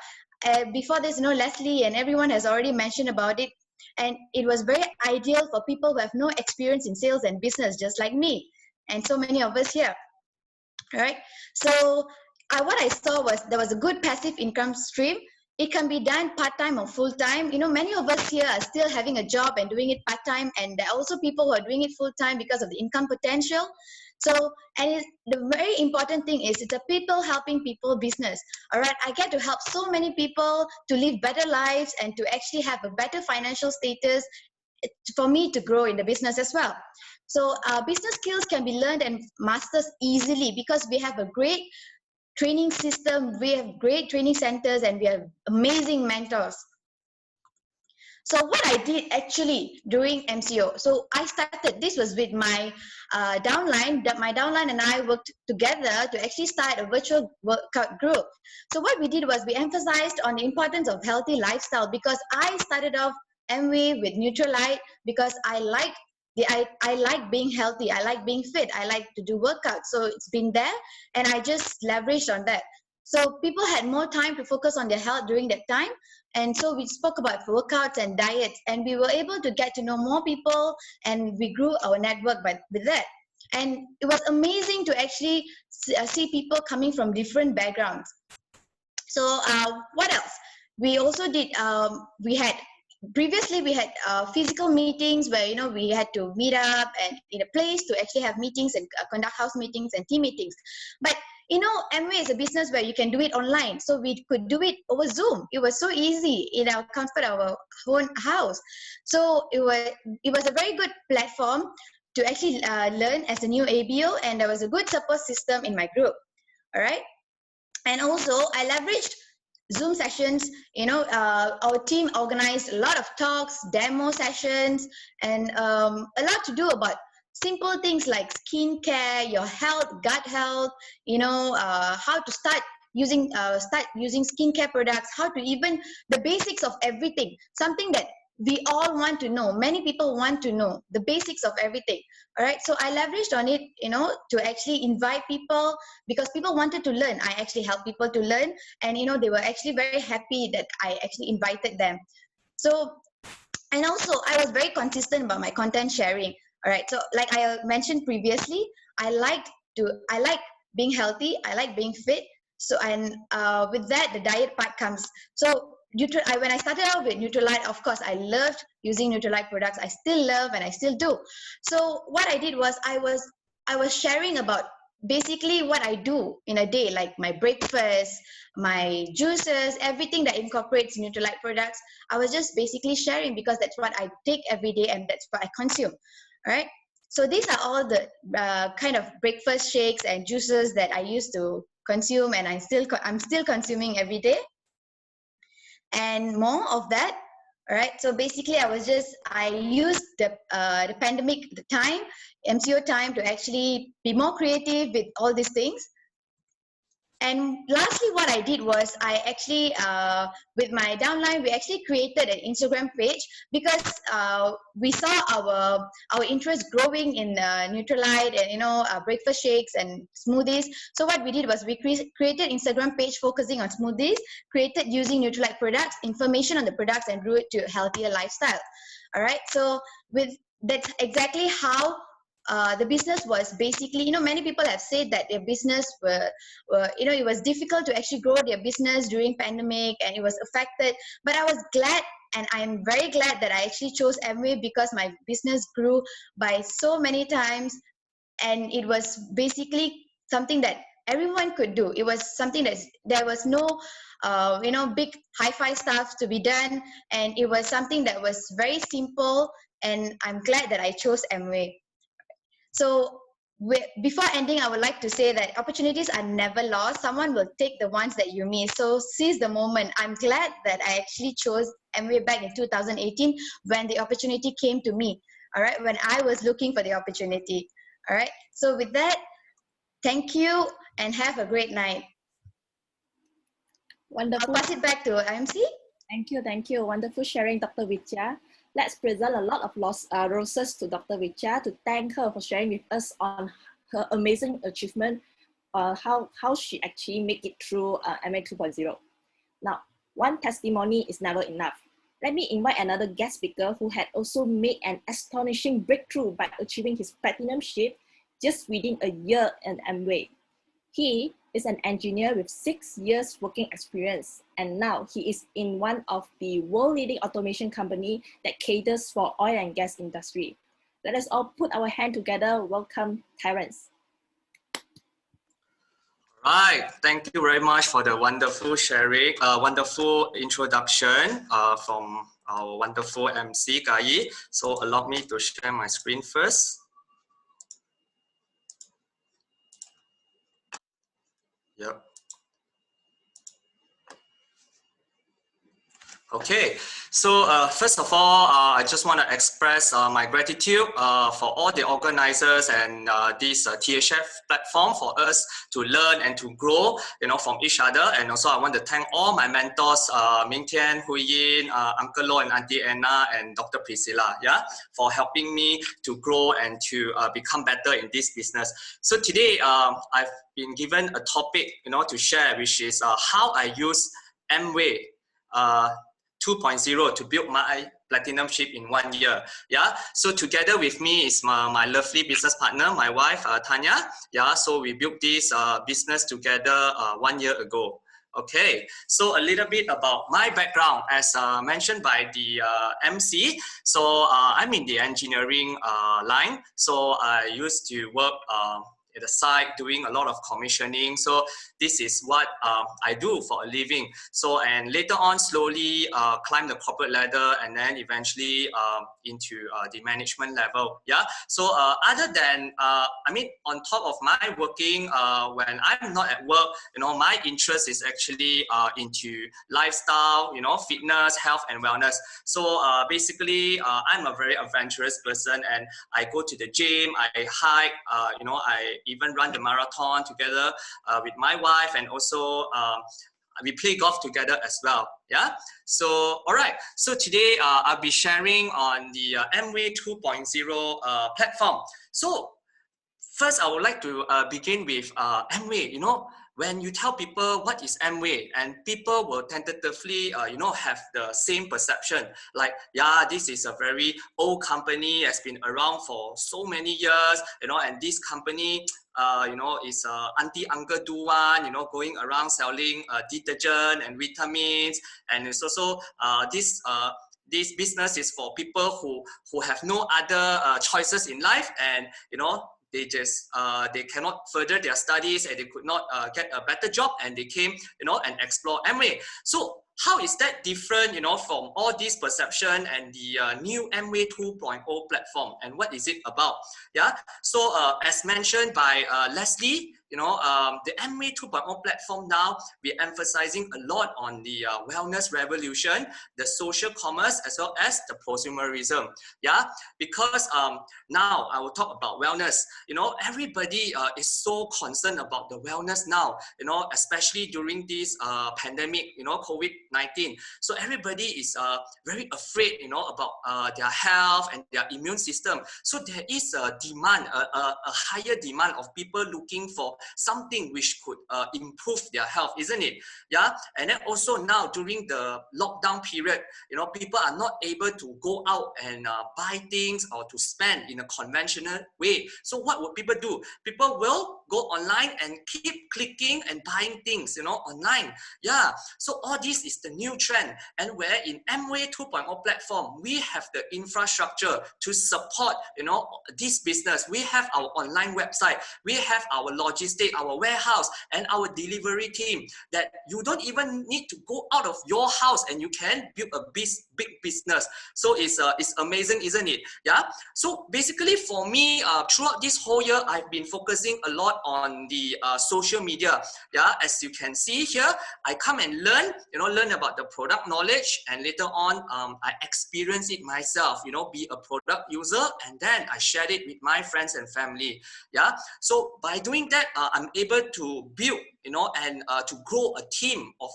Before this, Leslie and everyone has already mentioned about it. And it was very ideal for people who have no experience in sales and business, just like me and so many of us here. All right. So what I saw was there was a good passive income stream. It can be done part-time or full-time. Many of us here are still having a job and doing it part-time, and there are also people who are doing it full-time because of the income potential. So, and the very important thing is it's a people helping people business. All right, I get to help so many people to live better lives and to actually have a better financial status for me to grow in the business as well. So business skills can be learned and mastered easily because we have a great training system, we have great training centers, and we have amazing mentors. So what I did actually during MCO, so I started, this was with my downline, that my downline and I worked together to actually start a virtual workout group. So what we did was we emphasized on the importance of healthy lifestyle, because I started off Amway with Nutrilite because I like being healthy, I like being fit, I like to do workouts. So it's been there, and I just leveraged on that. So people had more time to focus on their health during that time. And so we spoke about workouts and diets, and we were able to get to know more people, and we grew our network with that. And it was amazing to actually see people coming from different backgrounds. So what else? We also did, previously we had physical meetings where, we had to meet up and in a place to actually have meetings and conduct house meetings and team meetings. But Amway is a business where you can do it online. So we could do it over Zoom. It was so easy in our comfort of our own house. So it was a very good platform to actually learn as a new ABO, and there was a good support system in my group. All right. And also I leveraged Zoom sessions. Our team organized a lot of talks, demo sessions, and a lot to do about simple things like skincare, your health, gut health, how to start using skincare products, how to even the basics of everything, something that we all want to know. Many people want to know the basics of everything. All right. So I leveraged on it, to actually invite people because people wanted to learn. I actually helped people to learn, and, they were actually very happy that I actually invited them. So, and also I was very consistent about my content sharing. All right. So like I mentioned previously, I like being healthy. I like being fit. So, and with that, the diet part comes. So when I started out with Nutrilite, of course, I loved using Nutrilite products. I still love and I still do. So what I did was I was sharing about basically what I do in a day, like my breakfast, my juices, everything that incorporates Nutrilite products. I was just basically sharing because that's what I take every day and that's what I consume. All right. So these are all the kind of breakfast shakes and juices that I used to consume, and I'm still consuming every day. And more of that. All right. So basically, I used the pandemic, the time, MCO time, to actually be more creative with all these things. And lastly, what I did was I actually, with my downline, we actually created an Instagram page because we saw our interest growing in Nutrilite and breakfast shakes and smoothies. So what we did was we created Instagram page focusing on smoothies, created using Nutrilite products, information on the products, and grew it to a healthier lifestyle. All right. So that's exactly how the business was basically, many people have said that their business were, it was difficult to actually grow their business during pandemic and it was affected. But I was glad, and I'm very glad that I actually chose Amway because my business grew by so many times, and it was basically something that everyone could do. It was something that there was no, big hi-fi stuff to be done, and it was something that was very simple. And I'm glad that I chose Amway. So before ending, I would like to say that opportunities are never lost. Someone will take the ones that you miss. So seize the moment. I'm glad that I actually chose Amway back in 2018 when the opportunity came to me. All right, when I was looking for the opportunity. All right. So with that, thank you and have a great night. Wonderful. I'll pass it back to IMC. Thank you. Wonderful sharing, Dr. Vidya. Let's present a lot of roses to Dr. Vidya to thank her for sharing with us on her amazing achievement, how she actually make it through Amway 2.0. Now, one testimony is never enough. Let me invite another guest speaker who had also made an astonishing breakthrough by achieving his platinumship just within a year in Amway. He is an engineer with 6 years working experience, and now he is in one of the world-leading automation company that caters for oil and gas industry. Let us all put our hand together. Welcome, Terence. Right, thank you very much for the wonderful sharing, wonderful introduction from our wonderful MC, Kai. So allow me to share my screen first. Yep. Okay, so first of all, I just want to express my gratitude for all the organizers and this THF platform for us to learn and to grow, from each other. And also I want to thank all my mentors, Ming Tian, Hui Yin, Uncle Lo and Auntie Anna, and Dr. Priscilla, for helping me to grow and to become better in this business. So today, I've been given a topic, to share, which is how I use Amway 2.0 to build my platinumship in 1 year. So together with me is my lovely business partner, my wife, Tanya. So we built this business together 1 year ago. Okay, so a little bit about my background as mentioned by the MC. So I'm in the engineering line. So I used to work at the site doing a lot of commissioning. So this is what I do for a living. So, and later on slowly climb the corporate ladder and then eventually into the management level. So other than, on top of my working, when I'm not at work, my interest is actually into lifestyle, fitness, health and wellness. So basically, I'm a very adventurous person and I go to the gym, I hike, I even run the marathon together with my wife, and also we play golf together as well. So all right, so today I'll be sharing on the Amway 2.0 platform. So first I would like to begin with Amway. When you tell people what is Amway, and people will tentatively, have the same perception, like, this is a very old company, has been around for so many years, and this company, is auntie uncle do one, going around selling detergent and vitamins, and it's also this business is for people who have no other choices in life, and they just they cannot further their studies and they could not get a better job, and they came and explore Amway. So how is that different from all this perception and the new Amway 2.0 platform, and what is it about? So as mentioned by Leslie, the Amway 2.0 platform now, we're emphasizing a lot on the wellness revolution, the social commerce, as well as the prosumerism. Yeah, because now I will talk about wellness. Everybody is so concerned about the wellness now, especially during this pandemic, COVID-19. So everybody is very afraid, about their health and their immune system. So there is a demand, a higher demand of people looking for something which could improve their health, isn't it? Yeah. And then also now during the lockdown period, people are not able to go out and buy things or to spend in a conventional way. So what would people do? People will go online and keep clicking and buying things, online. Yeah. So all this is the new trend. And where in Amway 2.0 platform, we have the infrastructure to support, this business. We have our online website, we have our logistic, our warehouse, and our delivery team, that you don't even need to go out of your house and you can build a big business. So it's amazing, isn't it? Yeah. So basically for me, throughout this whole year, I've been focusing a lot on the social media. Yeah. As you can see here, I come and learn about the product knowledge, and later on, I experience it myself, be a product user, and then I share it with my friends and family. Yeah. So by doing that, I'm able to build, and to grow a team of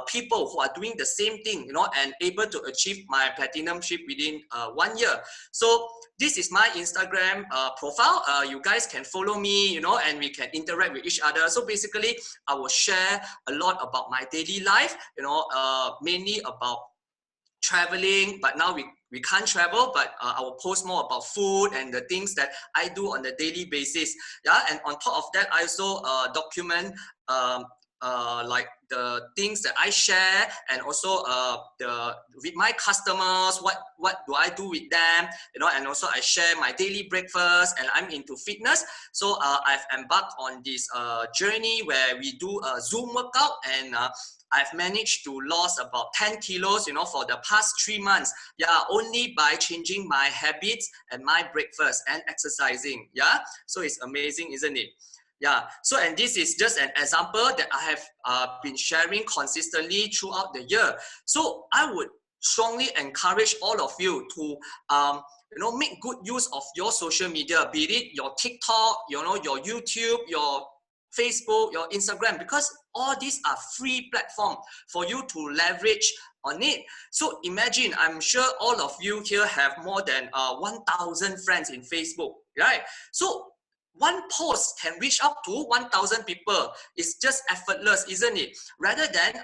people who are doing the same thing, and able to achieve my platinumship within 1 year. So this is my Instagram profile. You guys can follow me, and we can interact with each other. So basically, I will share a lot about my daily life, mainly about traveling, but now we can't travel, but I will post more about food and the things that I do on a daily basis. Yeah, and on top of that, I also document like the things that I share, and also with my customers, what do I do with them, and also I share my daily breakfast, and I'm into fitness. So I've embarked on this journey where we do a Zoom workout, and I've managed to lose about 10 kilos, for the past 3 months. Yeah, only by changing my habits and my breakfast and exercising. Yeah, so it's amazing, isn't it? Yeah, so and this is just an example that I have been sharing consistently throughout the year. So I would strongly encourage all of you to make good use of your social media, be it your TikTok, your YouTube, your Facebook, your Instagram, because all these are free platforms for you to leverage on it. So imagine, I'm sure all of you here have more than 1,000 friends in Facebook, right? So one post can reach up to 1,000 people. It's just effortless, isn't it? Rather than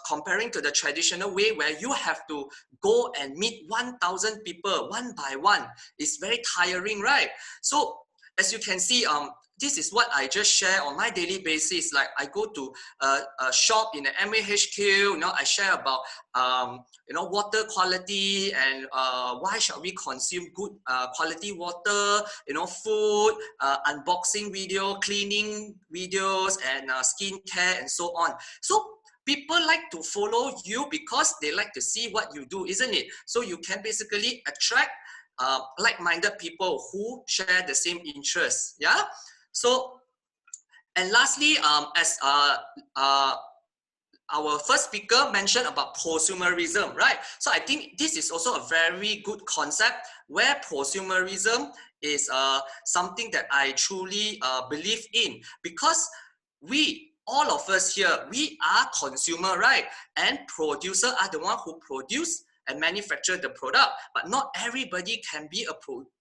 comparing to the traditional way where you have to go and meet 1,000 people one by one. It's very tiring, right? So as you can see, this is what I just share on my daily basis. Like I go to a shop in the Amway HQ, I share about water quality, and why should we consume good quality water, food, unboxing video, cleaning videos, and skincare, and so on. So people like to follow you because they like to see what you do, isn't it? So you can basically attract like-minded people who share the same interests. Yeah. So, and lastly, as our first speaker mentioned about prosumerism, right? So I think this is also a very good concept, where prosumerism is something that I truly believe in, because all of us here, we are consumer, right? And producer are the one who produce and manufacture the product, but not everybody can be a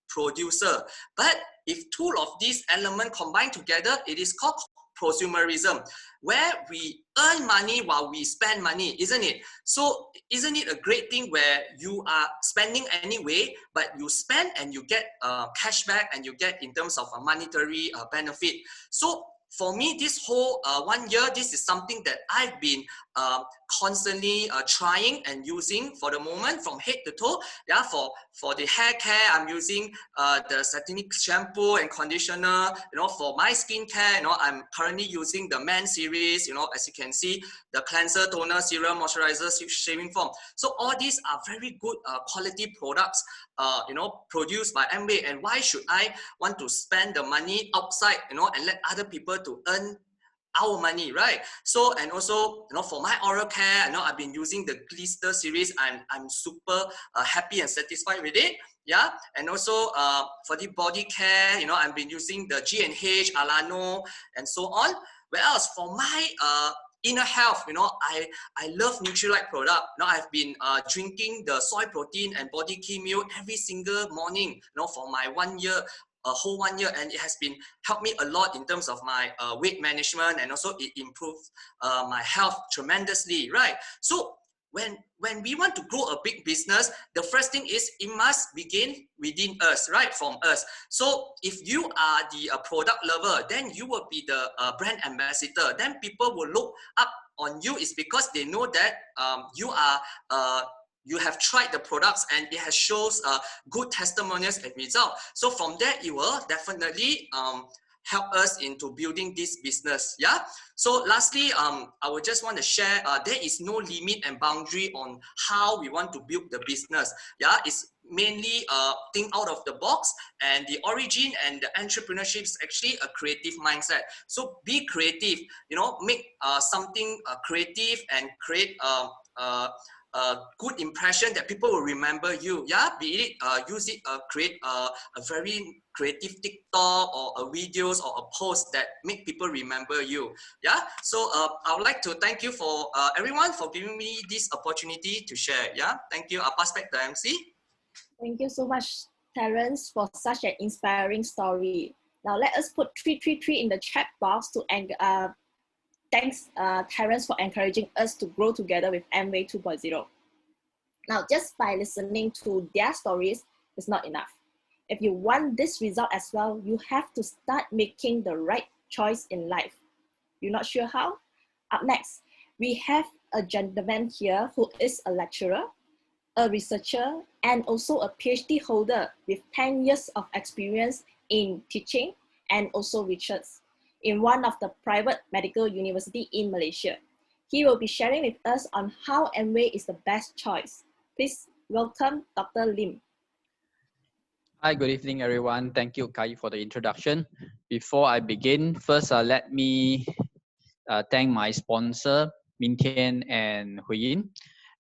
producer. But if two of these elements combine together, it is called prosumerism, where we earn money while we spend money, isn't it? So isn't it a great thing where you are spending anyway, but you spend and you get cashback, and you get in terms of a monetary benefit. So for me, this whole 1 year, this is something that I've been constantly trying and using for the moment, from head to toe. Yeah, for the hair care, I'm using the Satinic shampoo and conditioner. For my skincare, I'm currently using the Man series. As you can see, the cleanser, toner, serum, moisturizer, shaving foam. So all these are very good quality products, produced by Amway. And why should I want to spend the money outside, and let other people able to earn our money, right? So, and also, for my oral care, I've been using the Glister series. I'm super happy and satisfied with it. Yeah, and also for the body care, I've been using the G&H, Alano, and so on. Whereas for my inner health, I love Nutrilite product. I've been drinking the soy protein and body key meal every single morning, for my 1 year, a whole 1 year, and it has been helped me a lot in terms of my weight management, and also it improves my health tremendously, right? So when we want to grow a big business, the first thing is it must begin within us, right? From us. So if you are the product lover, then you will be the brand ambassador. Then people will look up on you, is because they know that you have tried the products and it has shows good testimonials and results. So from there, it will definitely help us into building this business. Yeah. So lastly, I would just want to share, there is no limit and boundary on how we want to build the business. Yeah, it's mainly think out of the box, and the origin and the entrepreneurship is actually a creative mindset. So be creative, make something creative and create a good impression that people will remember you. Yeah, be it use it create a very creative TikTok or a videos or a post that make people remember you. Yeah, so I would like to thank you for everyone for giving me this opportunity to share. Yeah, thank you. I'll pass back to MC. Thank you so much, Terence, for such an inspiring story. Now let us put 333 in the chat box to thanks Terence for encouraging us to grow together with Amway 2.0. Now, just by listening to their stories is not enough. If you want this result as well, you have to start making the right choice in life. You're not sure how? Up next, we have a gentleman here who is a lecturer, a researcher, and also a PhD holder with 10 years of experience in teaching and also research in one of the private medical university in Malaysia. He will be sharing with us on how Amway is the best choice. Please welcome Dr. Lim. Hi, good evening, everyone. Thank you, Kai, for the introduction. Before I begin, first let me thank my sponsor, Minh Thian and Hui Yin,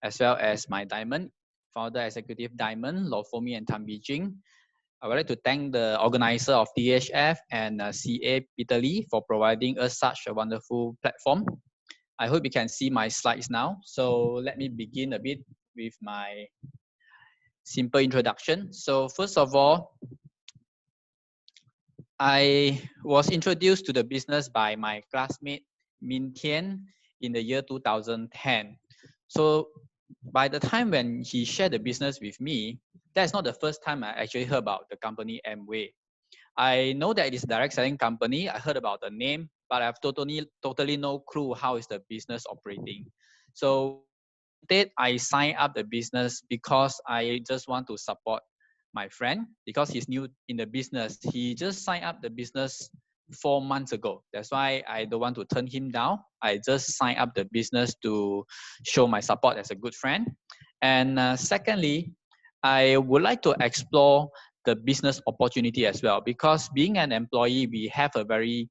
as well as my Diamond, founder executive Diamond, Lo Fomi and Tan Bijing. I would like to thank the organizer of THF and CA Peter Lee for providing us such a wonderful platform. I hope you can see my slides now. So let me begin a bit with my simple introduction. So first of all, I was introduced to the business by my classmate Minh Thian in the year 2010. So by the time when he shared the business with me, that's not the first time I actually heard about the company Amway. I know that it is a direct selling company. I heard about the name, but I have totally no clue how is the business operating. So instead, I signed up the business because I just want to support my friend because he's new in the business. He just signed up the business 4 months ago. That's why I don't want to turn him down. I just signed up the business to show my support as a good friend. And secondly, I would like to explore the business opportunity as well, because being an employee, we have a very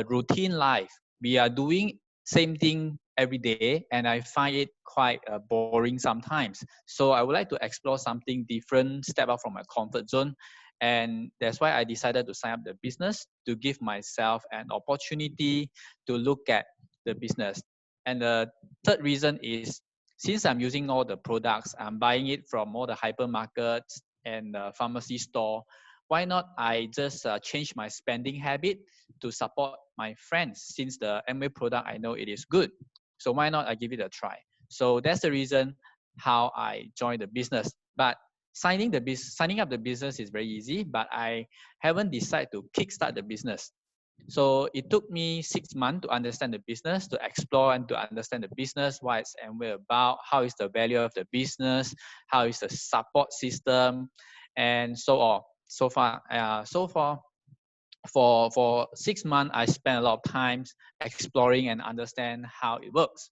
routine life. We are doing same thing every day, and I find it quite boring sometimes. So I would like to explore something different, step out from my comfort zone. And that's why I decided to sign up the business to give myself an opportunity to look at the business. And the third reason is, since I'm using all the products, I'm buying it from all the hypermarkets and pharmacy store, why not I just change my spending habit to support my friends, since the Amway product, I know it is good. So why not I give it a try? So that's the reason how I joined the business. But signing up the business is very easy, but I haven't decided to kickstart the business. So it took me 6 months to understand the business, to explore and to understand the business, what is Amway about, how is the value of the business, how is the support system, and so on. So far, for 6 months, I spent a lot of time exploring and understand how it works.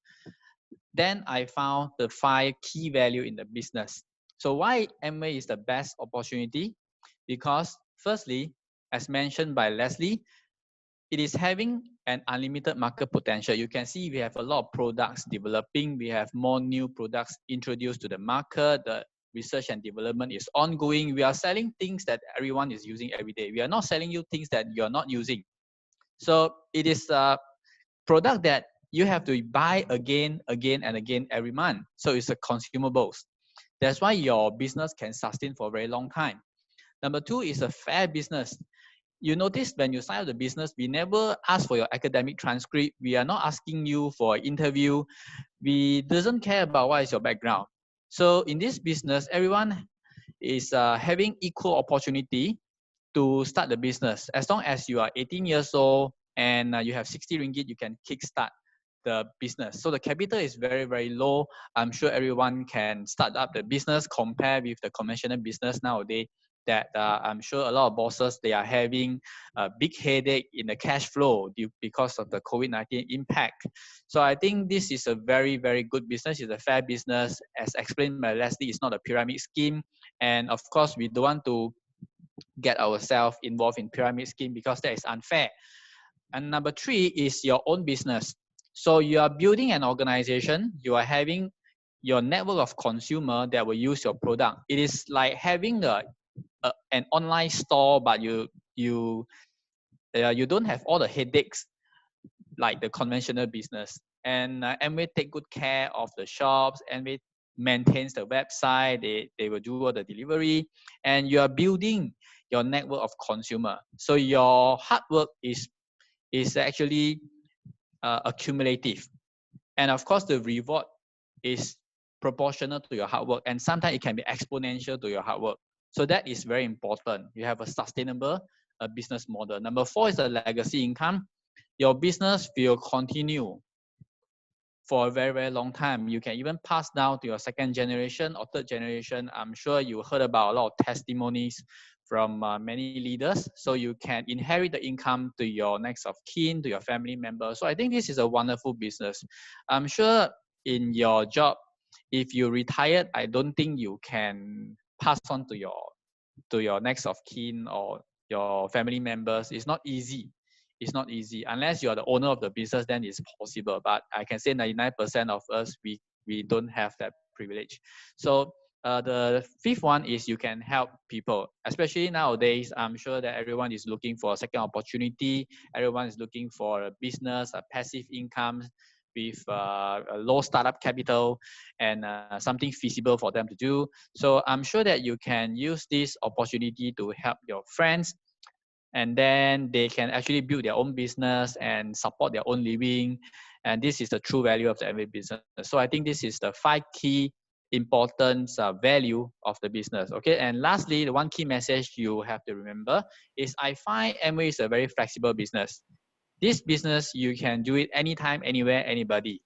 Then I found the 5 key value in the business. So why Amway is the best opportunity? Because firstly, as mentioned by Leslie, it is having an unlimited market potential. You can see we have a lot of products developing. We have more new products introduced to the market. The research and development is ongoing. We are selling things that everyone is using every day. We are not selling you things that you're not using. So it is a product that you have to buy again and again every month. So it's a consumables. That's why your business can sustain for a very long time. Number two is a fair business. You notice when you sign up the business, we never ask for your academic transcript. We are not asking you for an interview. We doesn't care about what is your background. So in this business, everyone is having equal opportunity to start the business. As long as you are 18 years old and you have 60 ringgit, you can kickstart the business. So the capital is very, very low. I'm sure everyone can start up the business compared with the conventional business nowadays that I'm sure a lot of bosses, they are having a big headache in the cash flow because of the COVID-19 impact. So I think this is a very, very good business. It's a fair business. As explained by Leslie, it's not a pyramid scheme. And of course, we don't want to get ourselves involved in pyramid scheme because that is unfair. And number three is your own business. So you are building an organization, you are having your network of consumer that will use your product. It is like having an online store, but you don't have all the headaches like the conventional business. And Amway take good care of the shops, Amway maintains the website, they will do all the delivery, and you are building your network of consumer. So your hard work is actually accumulative. And of course, the reward is proportional to your hard work. And sometimes it can be exponential to your hard work. So that is very important. You have a sustainable business model. Number four is the legacy income. Your business will continue for a very, very long time. You can even pass down to your second generation or third generation. I'm sure you heard about a lot of testimonies from many leaders. So you can inherit the income to your next of kin, to your family members. So I think this is a wonderful business. I'm sure in your job, if you retired, I don't think you can pass on to your next of kin or your family members. It's not easy. It's not easy. Unless you are the owner of the business, then it's possible. But I can say 99% of us, we don't have that privilege. So the fifth one is you can help people, especially nowadays. I'm sure that everyone is looking for a second opportunity. Everyone is looking for a business, a passive income with a low startup capital and something feasible for them to do. So I'm sure that you can use this opportunity to help your friends, and then they can actually build their own business and support their own living. And this is the true value of the Amway business. So I think this is the 5 key important value of the business. Okay, and lastly, the one key message you have to remember is I find Amway is a very flexible business. This business, you can do it anytime, anywhere, anybody.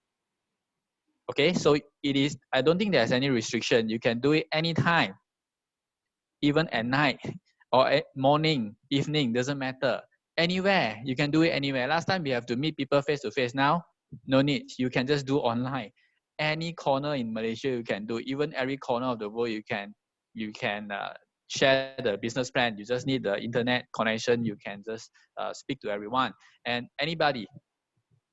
Okay, so it is, I don't think there's any restriction. You can do it anytime, even at night or at morning, evening, doesn't matter. Anywhere, you can do it anywhere. Last time we have to meet people face to face. Now, no need. You can just do online. Any corner in Malaysia, you can do. Even every corner of the world, you can share the business plan. You just need the internet connection. You can just speak to everyone and anybody.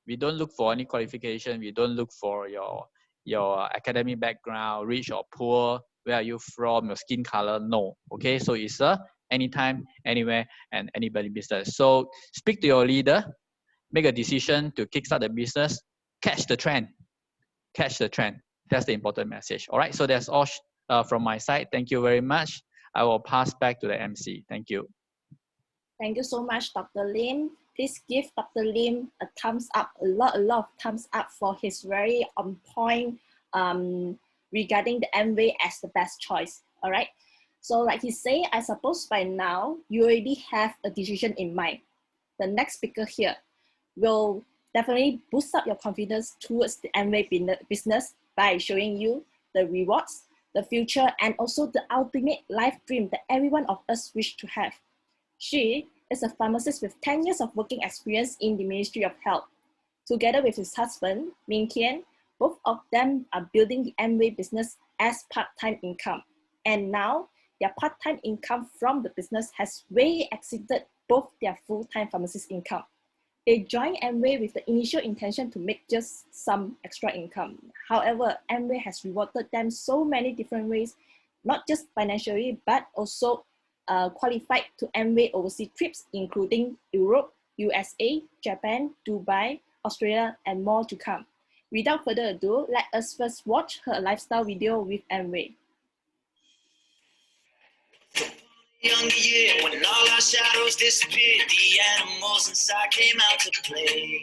We don't look for any qualification. We don't look for your academic background, rich or poor, where are you from, your skin color. No. Okay, so it's a anytime, anywhere, and anybody business. So speak to your leader, make a decision to kickstart the business, catch the trend. Catch the trend. That's the important message. All right, so that's all from my side. Thank you very much. I will pass back to the MC. Thank you. Thank you so much, Dr. Lim. Please give Dr. Lim a thumbs up, a lot of thumbs up for his very on point regarding the Amway as the best choice. All right. So like he said, I suppose by now you already have a decision in mind. The next speaker here will definitely boost up your confidence towards the Amway business by showing you the rewards, the future, and also the ultimate life dream that every one of us wish to have. She is a pharmacist with 10 years of working experience in the Ministry of Health. Together with his husband, Min Tian, both of them are building the Amway business as part-time income. And now, their part-time income from the business has way exceeded both their full-time pharmacist income. They joined Amway with the initial intention to make just some extra income. However, Amway has rewarded them so many different ways, not just financially, but also qualified to Amway overseas trips, including Europe, USA, Japan, Dubai, Australia, and more to come. Without further ado, let us first watch her lifestyle video with Amway. Younger year, when all our shadows disappeared, the animals inside came out to play.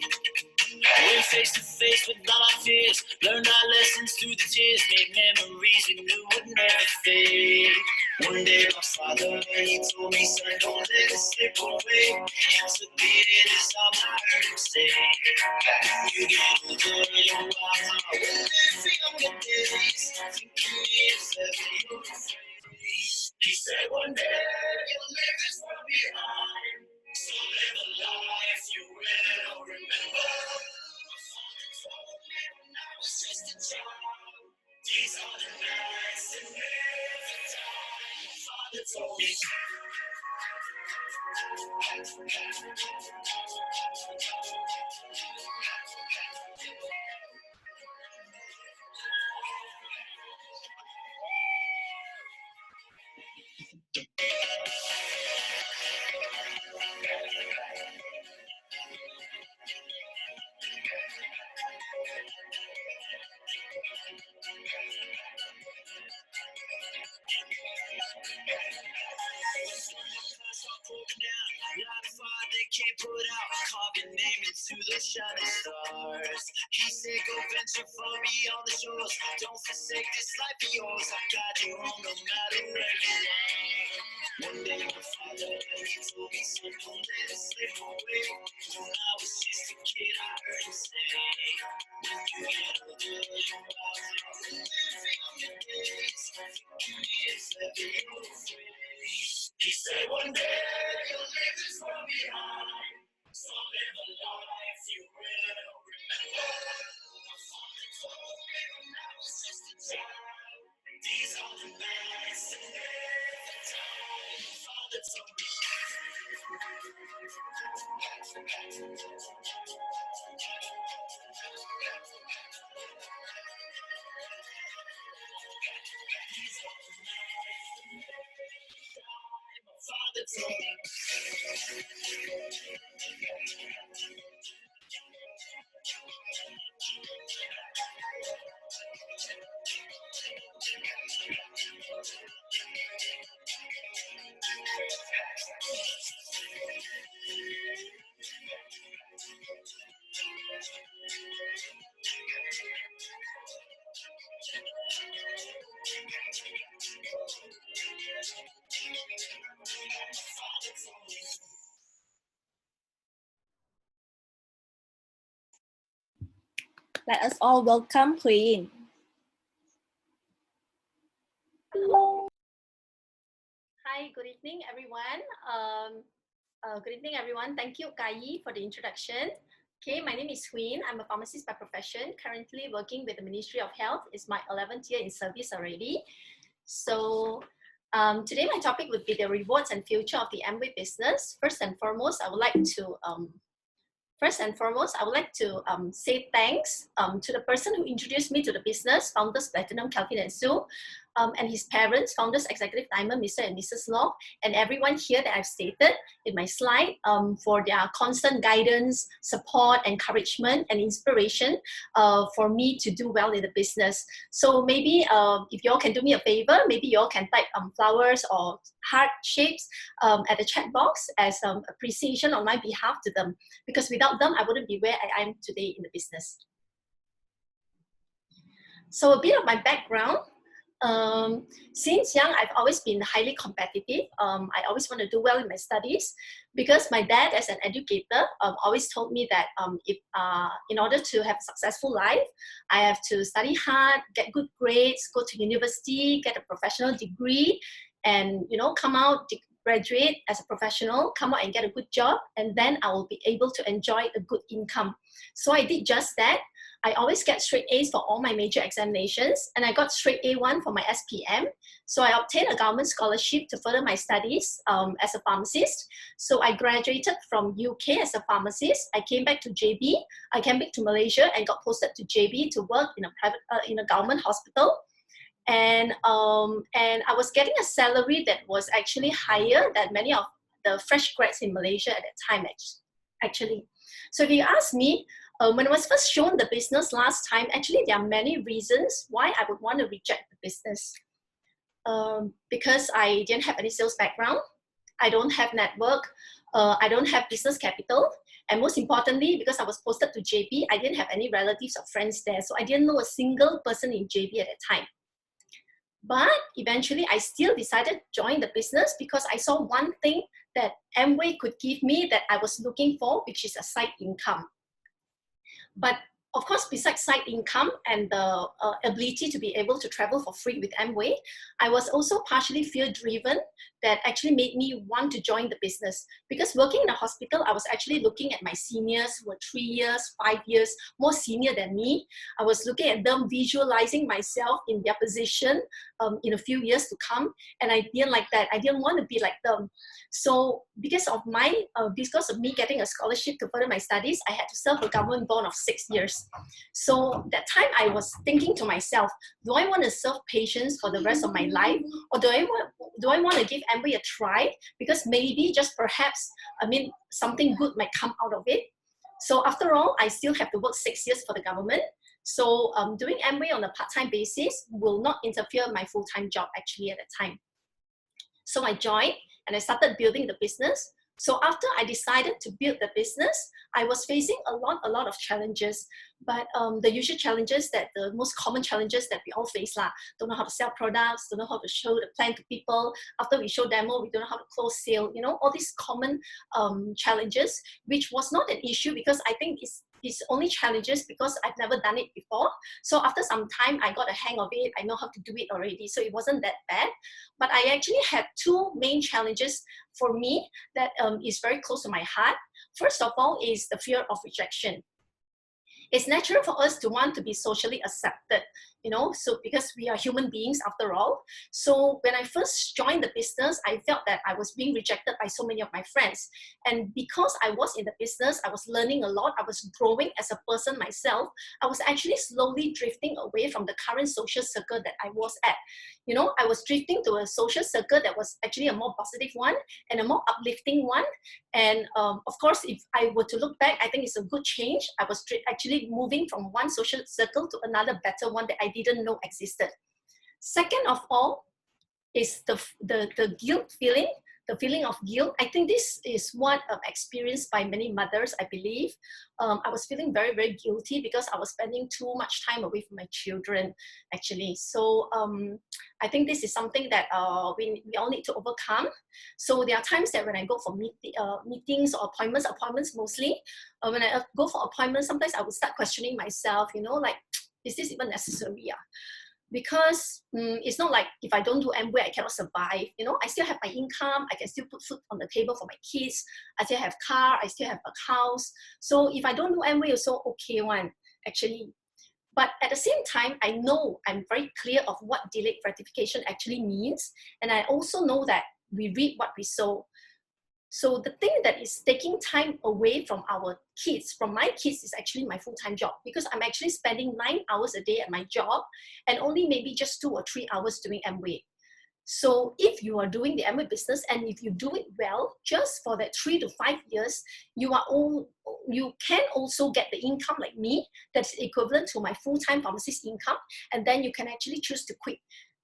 Went face to face with all our fears, learned our lessons through the tears, made memories we knew would never fade. One day my father, he told me, son, don't let it slip away. So be it is all I heard him say. You get older, your wild heart will live for younger days. Thinking if ever you're afraid. He said one day you'll leave this world behind, so live a life you will remember. My father told me when I was just a child, these are the nights that never die. My father told me. They can't put out, carve your name into those shining stars. He said go venture far beyond the shores, don't forsake this life of yours. I'll guide you home no matter where you are. One day my father, he told me, son, don't let it slip away. When I was just a kid, I heard him say, when you get older, you are living on your days. Give me a second, you're afraid. He said one day you'll leave this world behind, so live a life you will remember. My father told me when I was just a child, these are the nights that never die. My father told me. Father told me. Let us all welcome Hui Yin. Hi, good evening, everyone. Good evening, everyone. Thank you, Kai, for the introduction. Okay, my name is Hui Yin. I'm a pharmacist by profession, currently working with the Ministry of Health. It's my 11th year in service already. So today my topic would be the rewards and future of the Amway business. First and foremost, I would like to say thanks to the person who introduced me to the business, founders Platinum, Kelvin and Sue, and his parents, founders Executive Diamond, Mr. and Mrs. Law, and everyone here that I've stated in my slide for their constant guidance, support, encouragement, and inspiration for me to do well in the business. So maybe if you all can do me a favor, maybe you all can type flowers or heart shapes at the chat box as appreciation on my behalf to them, because without them, I wouldn't be where I am today in the business. So a bit of my background. Since young, I've always been highly competitive. I always want to do well in my studies because my dad, as an educator, always told me that in order to have a successful life, I have to study hard, get good grades, go to university, get a professional degree, and come out, graduate as a professional, come out and get a good job, and then I will be able to enjoy a good income. So I did just that. I always get straight A's for all my major examinations, and I got straight A1 for my SPM. So I obtained a government scholarship to further my studies as a pharmacist. So I graduated from UK as a pharmacist. I came back to JB. I came back to Malaysia and got posted to JB to work in a government hospital. And I was getting a salary that was actually higher than many of the fresh grads in Malaysia at that time, actually. So if you ask me, when I was first shown the business last time, actually there are many reasons why I would want to reject the business. Because I didn't have any sales background, I don't have network, I don't have business capital, and most importantly, because I was posted to JB, I didn't have any relatives or friends there, so I didn't know a single person in JB at that time. But eventually, I still decided to join the business because I saw one thing that Amway could give me that I was looking for, which is a side income. But of course, besides side income and the ability to be able to travel for free with Amway, I was also partially fear-driven that actually made me want to join the business. Because working in a hospital, I was actually looking at my seniors who were 3 years, 5 years more senior than me. I was looking at them, visualizing myself in their position in a few years to come, and I didn't like that. I didn't want to be like them. So because of me getting a scholarship to further my studies, I had to serve a government bond of 6 years. So that time I was thinking to myself, do I want to serve patients for the rest of my life, or do I want to give Amway a try? Because maybe, just perhaps, something good might come out of it. So after all, I still have to work 6 years for the government. So doing Amway on a part-time basis will not interfere with my full-time job actually at that time. So I joined and I started building the business. So after I decided to build the business, I was facing a lot of challenges. But the usual challenges, the most common challenges that we all face, don't know how to sell products, don't know how to show the plan to people. After we show demo, we don't know how to close sale. You know, all these common challenges, which was not an issue because I think it's only challenges because I've never done it before. So after some time, I got a hang of it. I know how to do it already. So it wasn't that bad. But I actually had two main challenges for me that is very close to my heart. First of all is the fear of rejection. It's natural for us to want to be socially accepted, you know, so because we are human beings after all. So when I first joined the business, I felt that I was being rejected by so many of my friends. And because I was in the business, I was learning a lot, I was growing as a person myself, I was actually slowly drifting away from the current social circle that I was at. You know, I was drifting to a social circle that was actually a more positive one and a more uplifting one. And of course, if I were to look back, I think it's a good change. I was actually moving from one social circle to another better one that I didn't know existed. Second of all is the guilt feeling, the feeling of guilt. I think this is what experienced by many mothers, I believe. I was feeling very, very guilty because I was spending too much time away from my children, actually. So I think this is something that we all need to overcome. So there are times that when I go for meetings or appointments mostly, when I go for appointments, sometimes I would start questioning myself, you know, like, is this even necessary? Because it's not like if I don't do Amway, I cannot survive. You know, I still have my income. I can still put food on the table for my kids. I still have car. I still have a house. So if I don't do Amway, it's also okay one, actually. But at the same time, I know I'm very clear of what delayed gratification actually means. And I also know that we reap what we sow. So the thing that is taking time away from our kids, from my kids, is actually my full-time job, because I'm actually spending 9 hours a day at my job and only maybe just 2 or 3 hours doing Amway. So if you are doing the Amway business and if you do it well, just for that 3 to 5 years, you can also get the income like me that's equivalent to my full-time pharmacist income, and then you can actually choose to quit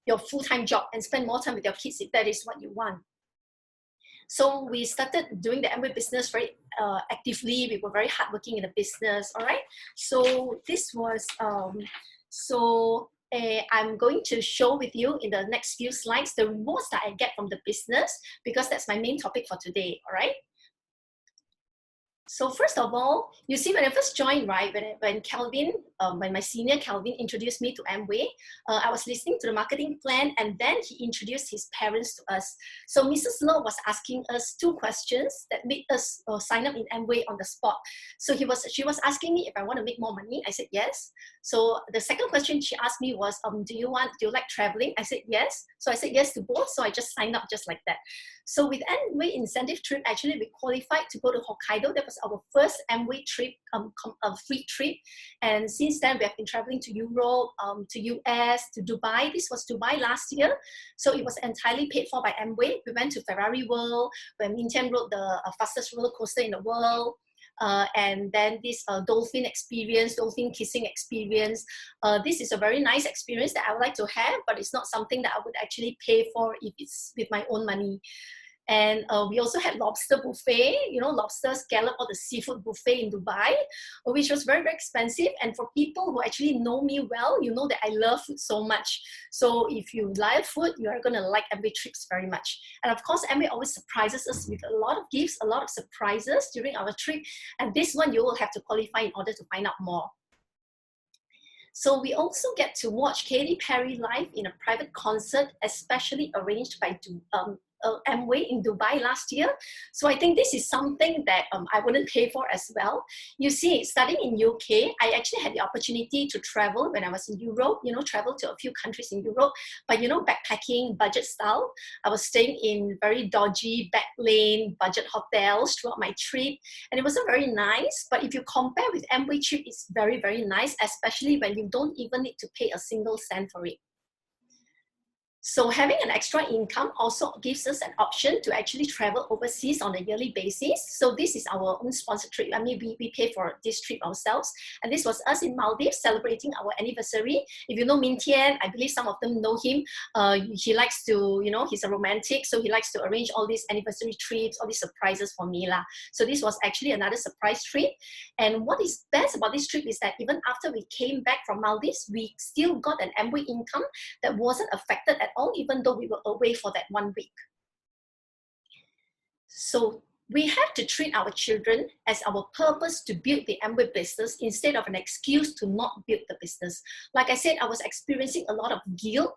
your full-time job and spend more time with your kids if that is what you want. So we started doing the Amway business very actively. We were very hardworking in the business, all right? So this was, I'm going to show with you in the next few slides the rewards that I get from the business, because that's my main topic for today, all right? So first of all, you see, when I first joined, right, when Calvin, when my senior Calvin introduced me to Amway, I was listening to the marketing plan, and then he introduced his parents to us. So Mrs. Low was asking us 2 questions that made us sign up in Amway on the spot. So she was asking me if I want to make more money. I said yes. So the second question she asked me was, do you like traveling? I said yes. So I said yes to both. So I just signed up just like that. So with Amway incentive trip, actually we qualified to go to Hokkaido. That was our first Amway trip, free trip. And since then we have been traveling to Europe, to US, to Dubai. This was Dubai last year. So it was entirely paid for by Amway. We went to Ferrari World, where Min Tian rode the fastest roller coaster in the world. And then this dolphin kissing experience. This is a very nice experience that I would like to have, but it's not something that I would actually pay for if it's with my own money. And we also had lobster buffet, lobster, scallop, or the seafood buffet in Dubai, which was very, very expensive. And for people who actually know me well, you know that I love food so much. So if you like food, you are going to like Amway trips very much. And of course, Amway always surprises us with a lot of gifts, a lot of surprises during our trip. And this one you will have to qualify in order to find out more. So we also get to watch Katy Perry live in a private concert, especially arranged by Amway in Dubai last year. So I think this is something that I wouldn't pay for as well. You see, studying in UK, I actually had the opportunity to travel when I was in Europe, travel to a few countries in Europe, but backpacking, budget style. I was staying in very dodgy, back lane, budget hotels throughout my trip, and it wasn't very nice. But if you compare with Amway trip, it's very, very nice, especially when you don't even need to pay a single cent for it. So having an extra income also gives us an option to actually travel overseas on a yearly basis. So this is our own sponsored trip. I mean, we pay for this trip ourselves. And this was us in Maldives celebrating our anniversary. If you know Min Tian, I believe some of them know him. He likes to, he's a romantic, so he likes to arrange all these anniversary trips, all these surprises for me lah. So this was actually another surprise trip. And what is best about this trip is that even after we came back from Maldives, we still got an Amway income that wasn't affected at all, even though we were away for that 1 week. So we have to treat our children as our purpose to build the Amway business instead of an excuse to not build the business. Like I said, I was experiencing a lot of guilt,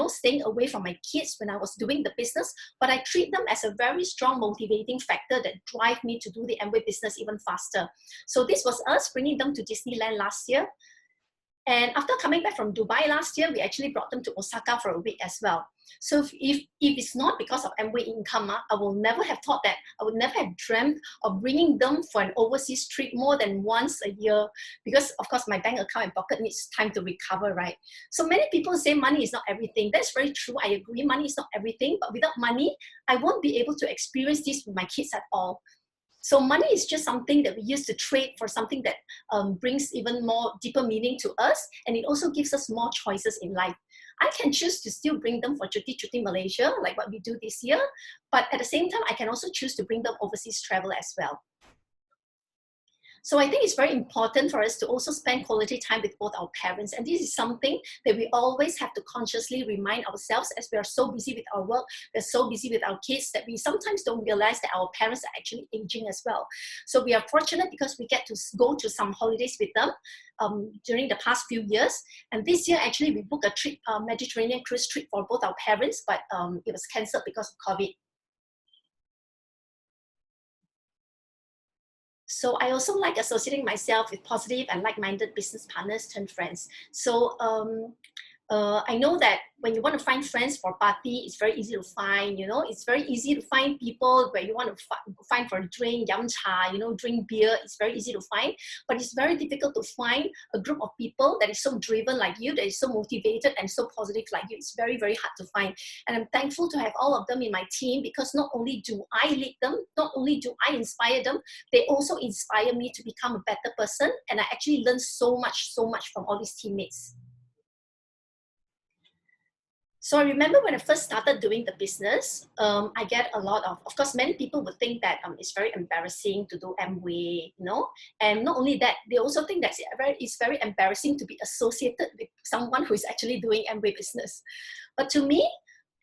staying away from my kids when I was doing the business, but I treat them as a very strong motivating factor that drive me to do the Amway business even faster. So this was us bringing them to Disneyland last year. And after coming back from Dubai last year, we actually brought them to Osaka for a week as well. So if it's not because of Amway income, I will never have thought that, I would never have dreamt of bringing them for an overseas trip more than once a year, because of course my bank account and pocket needs time to recover, right? So many people say money is not everything. That's very true. I agree, money is not everything, but without money, I won't be able to experience this with my kids at all. So money is just something that we use to trade for something that brings even more deeper meaning to us, and it also gives us more choices in life. I can choose to still bring them for Cuti Malaysia, like what we do this year, but at the same time, I can also choose to bring them overseas travel as well. So I think it's very important for us to also spend quality time with both our parents. And this is something that we always have to consciously remind ourselves, as we are so busy with our work, we're so busy with our kids, that we sometimes don't realize that our parents are actually aging as well. So we are fortunate because we get to go to some holidays with them during the past few years. And this year, actually, we booked a trip, Mediterranean cruise trip for both our parents, but it was cancelled because of COVID. So I also like associating myself with positive and like-minded business partners turned friends. So I know that when you want to find friends for party, it's very easy to find, it's very easy to find people where you want to find for a drink, yum cha, drink beer. It's very easy to find, but it's very difficult to find a group of people that is so driven like you, that is so motivated and so positive like you. It's very, very hard to find. And I'm thankful to have all of them in my team, because not only do I lead them, not only do I inspire them, they also inspire me to become a better person. And I actually learned so much from all these teammates. So I remember when I first started doing the business, I get a lot of course, many people would think that it's very embarrassing to do Amway, and not only that, they also think that it's very embarrassing to be associated with someone who is actually doing Amway business. But to me,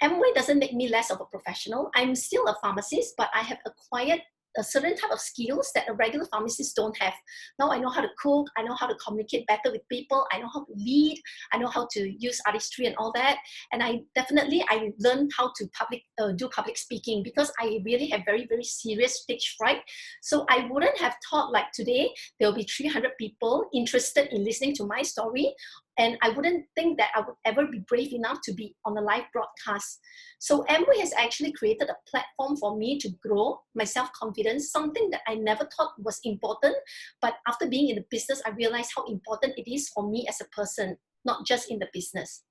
Amway doesn't make me less of a professional. I'm still a pharmacist, but I have acquired a certain type of skills that a regular pharmacist don't have. Now I know how to cook, I know how to communicate better with people, I know how to lead, I know how to use artistry and all that. And I learned how to do public speaking, because I really have very, very serious stage fright. So I wouldn't have thought like today, there'll be 300 people interested in listening to my story. And I wouldn't think that I would ever be brave enough to be on a live broadcast. So Amway has actually created a platform for me to grow my self-confidence, something that I never thought was important. But after being in the business, I realized how important it is for me as a person, not just in the business.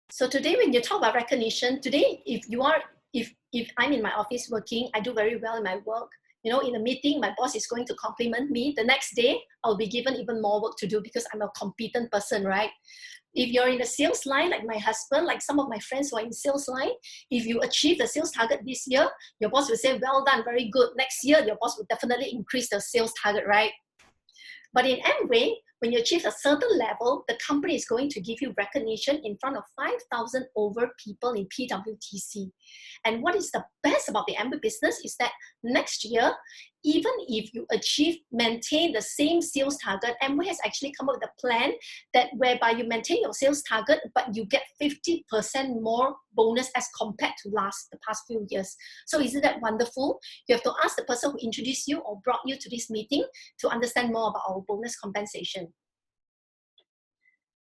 So today, when you talk about recognition, today, if I'm in my office working, I do very well in my work. You know, in a meeting, my boss is going to compliment me. The next day, I'll be given even more work to do because I'm a competent person, right? If you're in the sales line, like my husband, like some of my friends who are in sales line, if you achieve the sales target this year, your boss will say, well done, very good. Next year, your boss will definitely increase the sales target, right? But in Amway, when you achieve a certain level, the company is going to give you recognition in front of 5,000 over people in PWTC. And what is the best about the Amway business is that next year, even if you maintain the same sales target, Amway has actually come up with a plan that whereby you maintain your sales target, but you get 50% more bonus as compared to the past few years. So isn't that wonderful? You have to ask the person who introduced you or brought you to this meeting to understand more about our bonus compensation.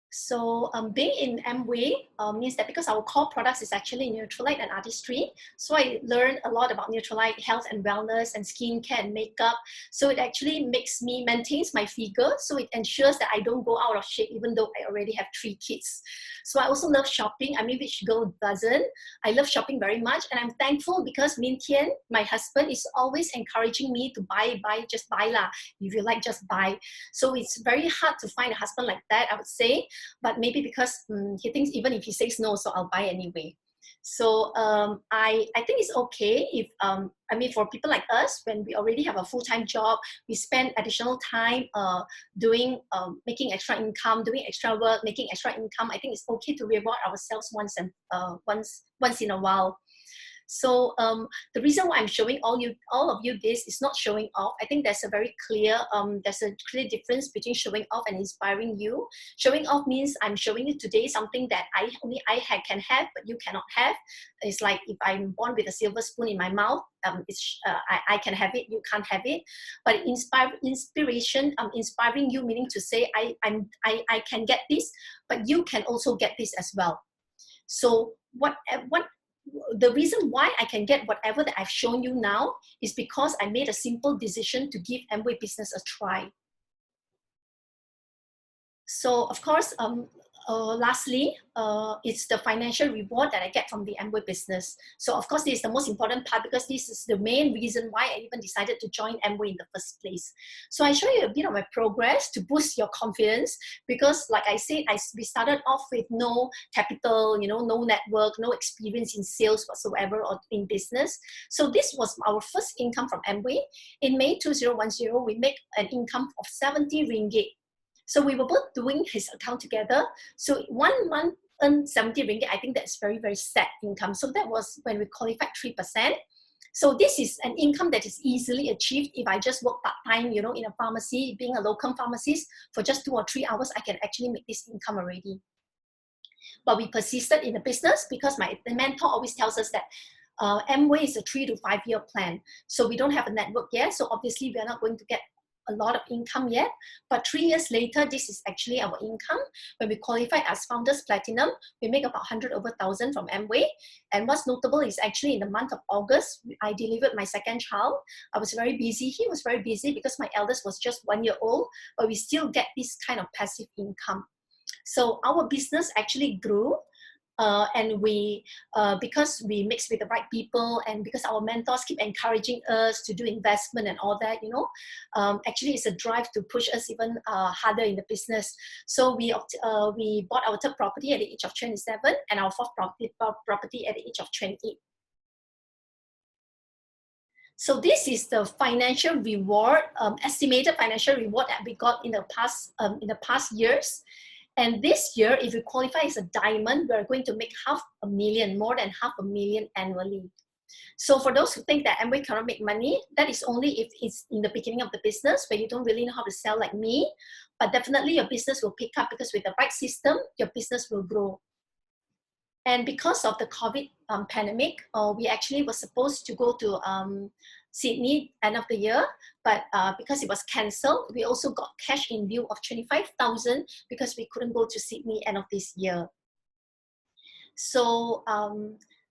So being in Amway means that because our core products is actually Nutrilite and artistry, so I learned a lot about Nutrilite, health and wellness, and skincare and makeup. So it actually maintains my figure, so it ensures that I don't go out of shape even though I already have 3 kids. So I also love shopping. I mean, which girl doesn't? I love shopping very much, and I'm thankful because Min Tian, my husband, is always encouraging me to buy, just buy lah. If you like, just buy. So it's very hard to find a husband like that, I would say. But maybe because he thinks even if he says no, so I'll buy anyway. So I think it's okay if, I mean, for people like us, when we already have a full-time job, we spend additional time doing, making extra income, doing extra work, making extra income. I think it's okay to reward ourselves once in a while. So the reason why I'm showing all of you this is not showing off. I think there's a very clear, difference between showing off and inspiring you. Showing off means I'm showing you today something that only I can have, but you cannot have. It's like if I'm born with a silver spoon in my mouth, I can have it, you can't have it. But inspiration, inspiring you, meaning to say I can get this, but you can also get this as well. So the reason why I can get whatever that I've shown you now is because I made a simple decision to give Amway business a try. So of course, lastly, it's the financial reward that I get from the Amway business. So of course, this is the most important part because this is the main reason why I even decided to join Amway in the first place. So I show you a bit of my progress to boost your confidence because like I said, we started off with no capital, no network, no experience in sales whatsoever or in business. So this was our first income from Amway. In May 2010, we make an income of 70 ringgit. So we were both doing his account together. So 1 month earned 70 ringgit. I think that's very, very sad income. So that was when we qualified 3%. So this is an income that is easily achieved if I just work part-time, in a pharmacy, being a local pharmacist for just 2 or 3 hours, I can actually make this income already. But we persisted in the business because the mentor always tells us that Amway is a 3 to 5 year plan. So we don't have a network yet. So obviously we are not going to get a lot of income yet, but 3 years later, this is actually our income. When we qualified as Founders Platinum, we make about 100 over 1,000 from Amway. And what's notable is actually in the month of August, I delivered my second child. I was very busy. He was very busy because my eldest was just 1 year old, but we still get this kind of passive income. So our business actually grew. And because we mix with the right people and because our mentors keep encouraging us to do investment and all that, actually it's a drive to push us even harder in the business. So we bought our 3rd property at the age of 27 and our 4th property at the age of 28. So this is the financial reward, estimated financial reward that we got in the past years. And this year, if you qualify as a diamond, we're going to make $500,000, more than $500,000 annually. So for those who think that Amway cannot make money, that is only if it's in the beginning of the business where you don't really know how to sell like me. But definitely your business will pick up, because with the right system, your business will grow. And because of the COVID pandemic, we actually were supposed to go to Sydney end of the year, but because it was cancelled, we also got cash in lieu of 25,000 because we couldn't go to Sydney end of this year.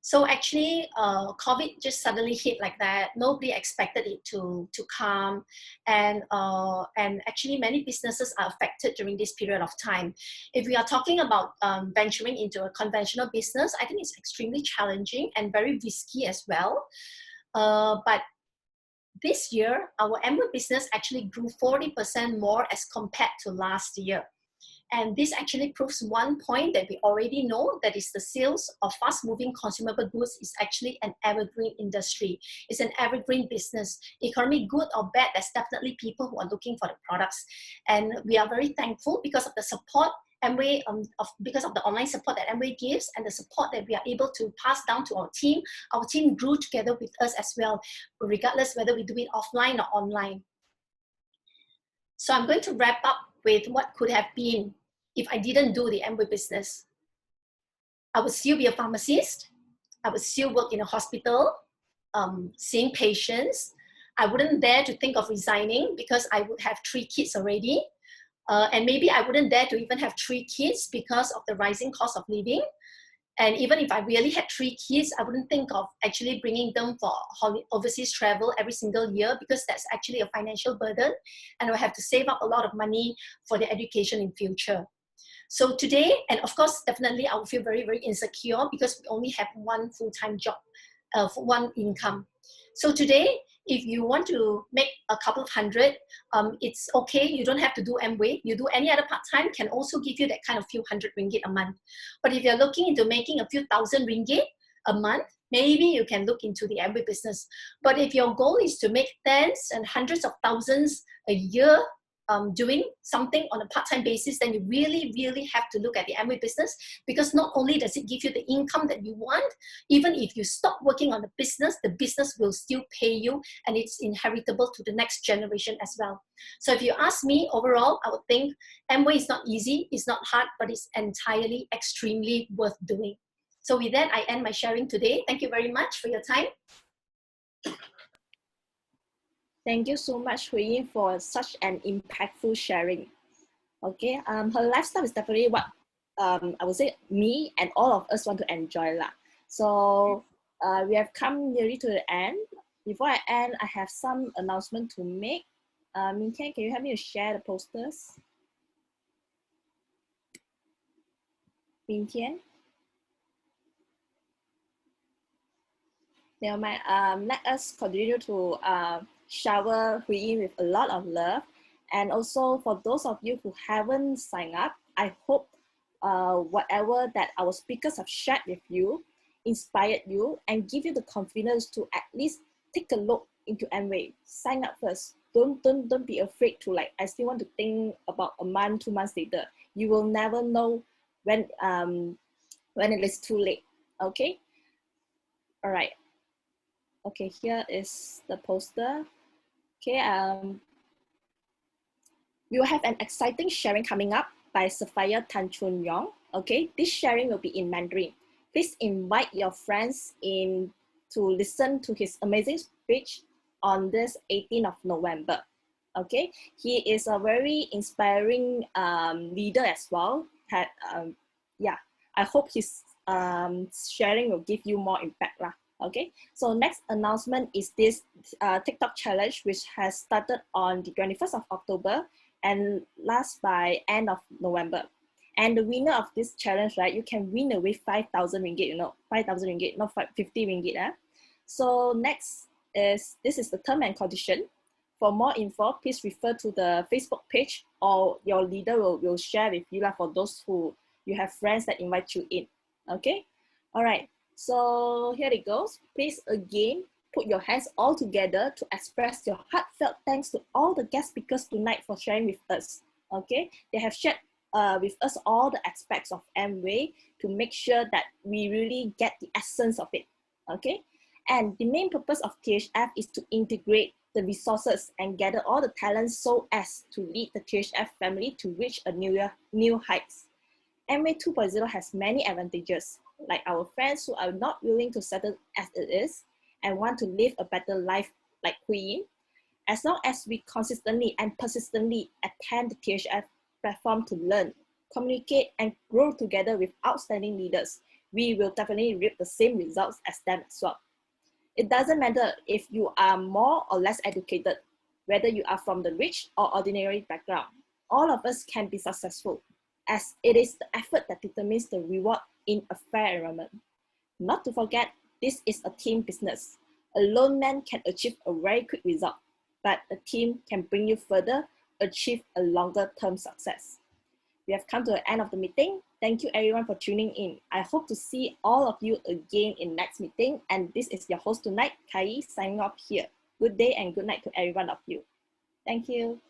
So actually, COVID just suddenly hit like that. Nobody expected it to come, and actually many businesses are affected during this period of time. If we are talking about venturing into a conventional business, I think it's extremely challenging and very risky as well. But this year, our Amway business actually grew 40% more as compared to last year. And this actually proves one point that we already know, that is the sales of fast-moving consumable goods is actually an evergreen industry. It's an evergreen business. Economy good or bad, there's definitely people who are looking for the products. And we are very thankful because of the support Amway, because of the online support that Amway gives and the support that we are able to pass down to our team. Our team grew together with us as well, regardless whether we do it offline or online. So I'm going to wrap up with what could have been if I didn't do the Amway business. I would still be a pharmacist. I would still work in a hospital, seeing patients. I wouldn't dare to think of resigning because I would have 3 kids already. And maybe I wouldn't dare to even have 3 kids because of the rising cost of living. And even if I really had 3 kids, I wouldn't think of actually bringing them for overseas travel every single year, because that's actually a financial burden. And I would have to save up a lot of money for their education in future. So today, and of course, definitely I would feel very, very insecure because we only have one full-time job, one income. So today, if you want to make a couple of hundred, it's okay. You don't have to do Amway. You do any other part-time can also give you that kind of few hundred ringgit a month. But if you're looking into making a few thousand ringgit a month, maybe you can look into the Amway business. But if your goal is to make tens and hundreds of thousands a year, doing something on a part-time basis, then you really, really have to look at the Amway business, because not only does it give you the income that you want, even if you stop working on the business will still pay you, and it's inheritable to the next generation as well. So if you ask me, overall, I would think Amway is not easy, it's not hard, but it's entirely extremely worth doing. So with that, I end my sharing today. Thank you very much for your time. Thank you so much, Hui Yin, for such an impactful sharing. Okay, her lifestyle is definitely what I would say me and all of us want to enjoy lah. So we have come nearly to the end. Before I end, I have some announcement to make. Min Tian, can you help me to share the posters? Min Tian? Never mind. Let us continue to shower Hui Yin with a lot of love. And also for those of you who haven't signed up, I hope whatever that our speakers have shared with you inspired you and give you the confidence to at least take a look into Amway. Sign up first. Don't be afraid to, like, I still want to think about a month, 2 months later. You will never know when it is too late. Okay? All right. Okay, here is the poster. Okay, we will have an exciting sharing coming up by Sophia Tan Chun Yong. Okay, this sharing will be in Mandarin. Please invite your friends in to listen to his amazing speech on this 18th of November. Okay, he is a very inspiring leader as well. Yeah, I hope his sharing will give you more impact lah. Okay, so next announcement is this TikTok challenge, which has started on the 21st of October and lasts by end of November. And the winner of this challenge, right, you can win away 5,000 ringgit, 5,000 ringgit, not 50 ringgit. So next is, this is the term and condition. For more info, please refer to the Facebook page, or your leader will share with you for those who you have friends that invite you in. Okay, all right. So here it goes. Please again, put your hands all together to express your heartfelt thanks to all the guest speakers tonight for sharing with us. Okay, they have shared with us all the aspects of Amway to make sure that we really get the essence of it. Okay, And the main purpose of THF is to integrate the resources and gather all the talents so as to lead the THF family to reach a new heights. Amway 2.0 has many advantages, like our friends who are not willing to settle as it is and want to live a better life like Queen. As long as we consistently and persistently attend the THF platform to learn, communicate, and grow together with outstanding leaders, we will definitely reap the same results as them as well. It doesn't matter if you are more or less educated, whether you are from the rich or ordinary background. All of us can be successful, as it is the effort that determines the reward in a fair environment. Not to forget, this is a team business. A lone man can achieve a very quick result, but a team can bring you further, achieve a longer term success. We have come to the end of the meeting. Thank you everyone for tuning in. I hope to see all of you again in next meeting. And this is your host tonight, Kai, signing off here. Good day and good night to every one of you. Thank you.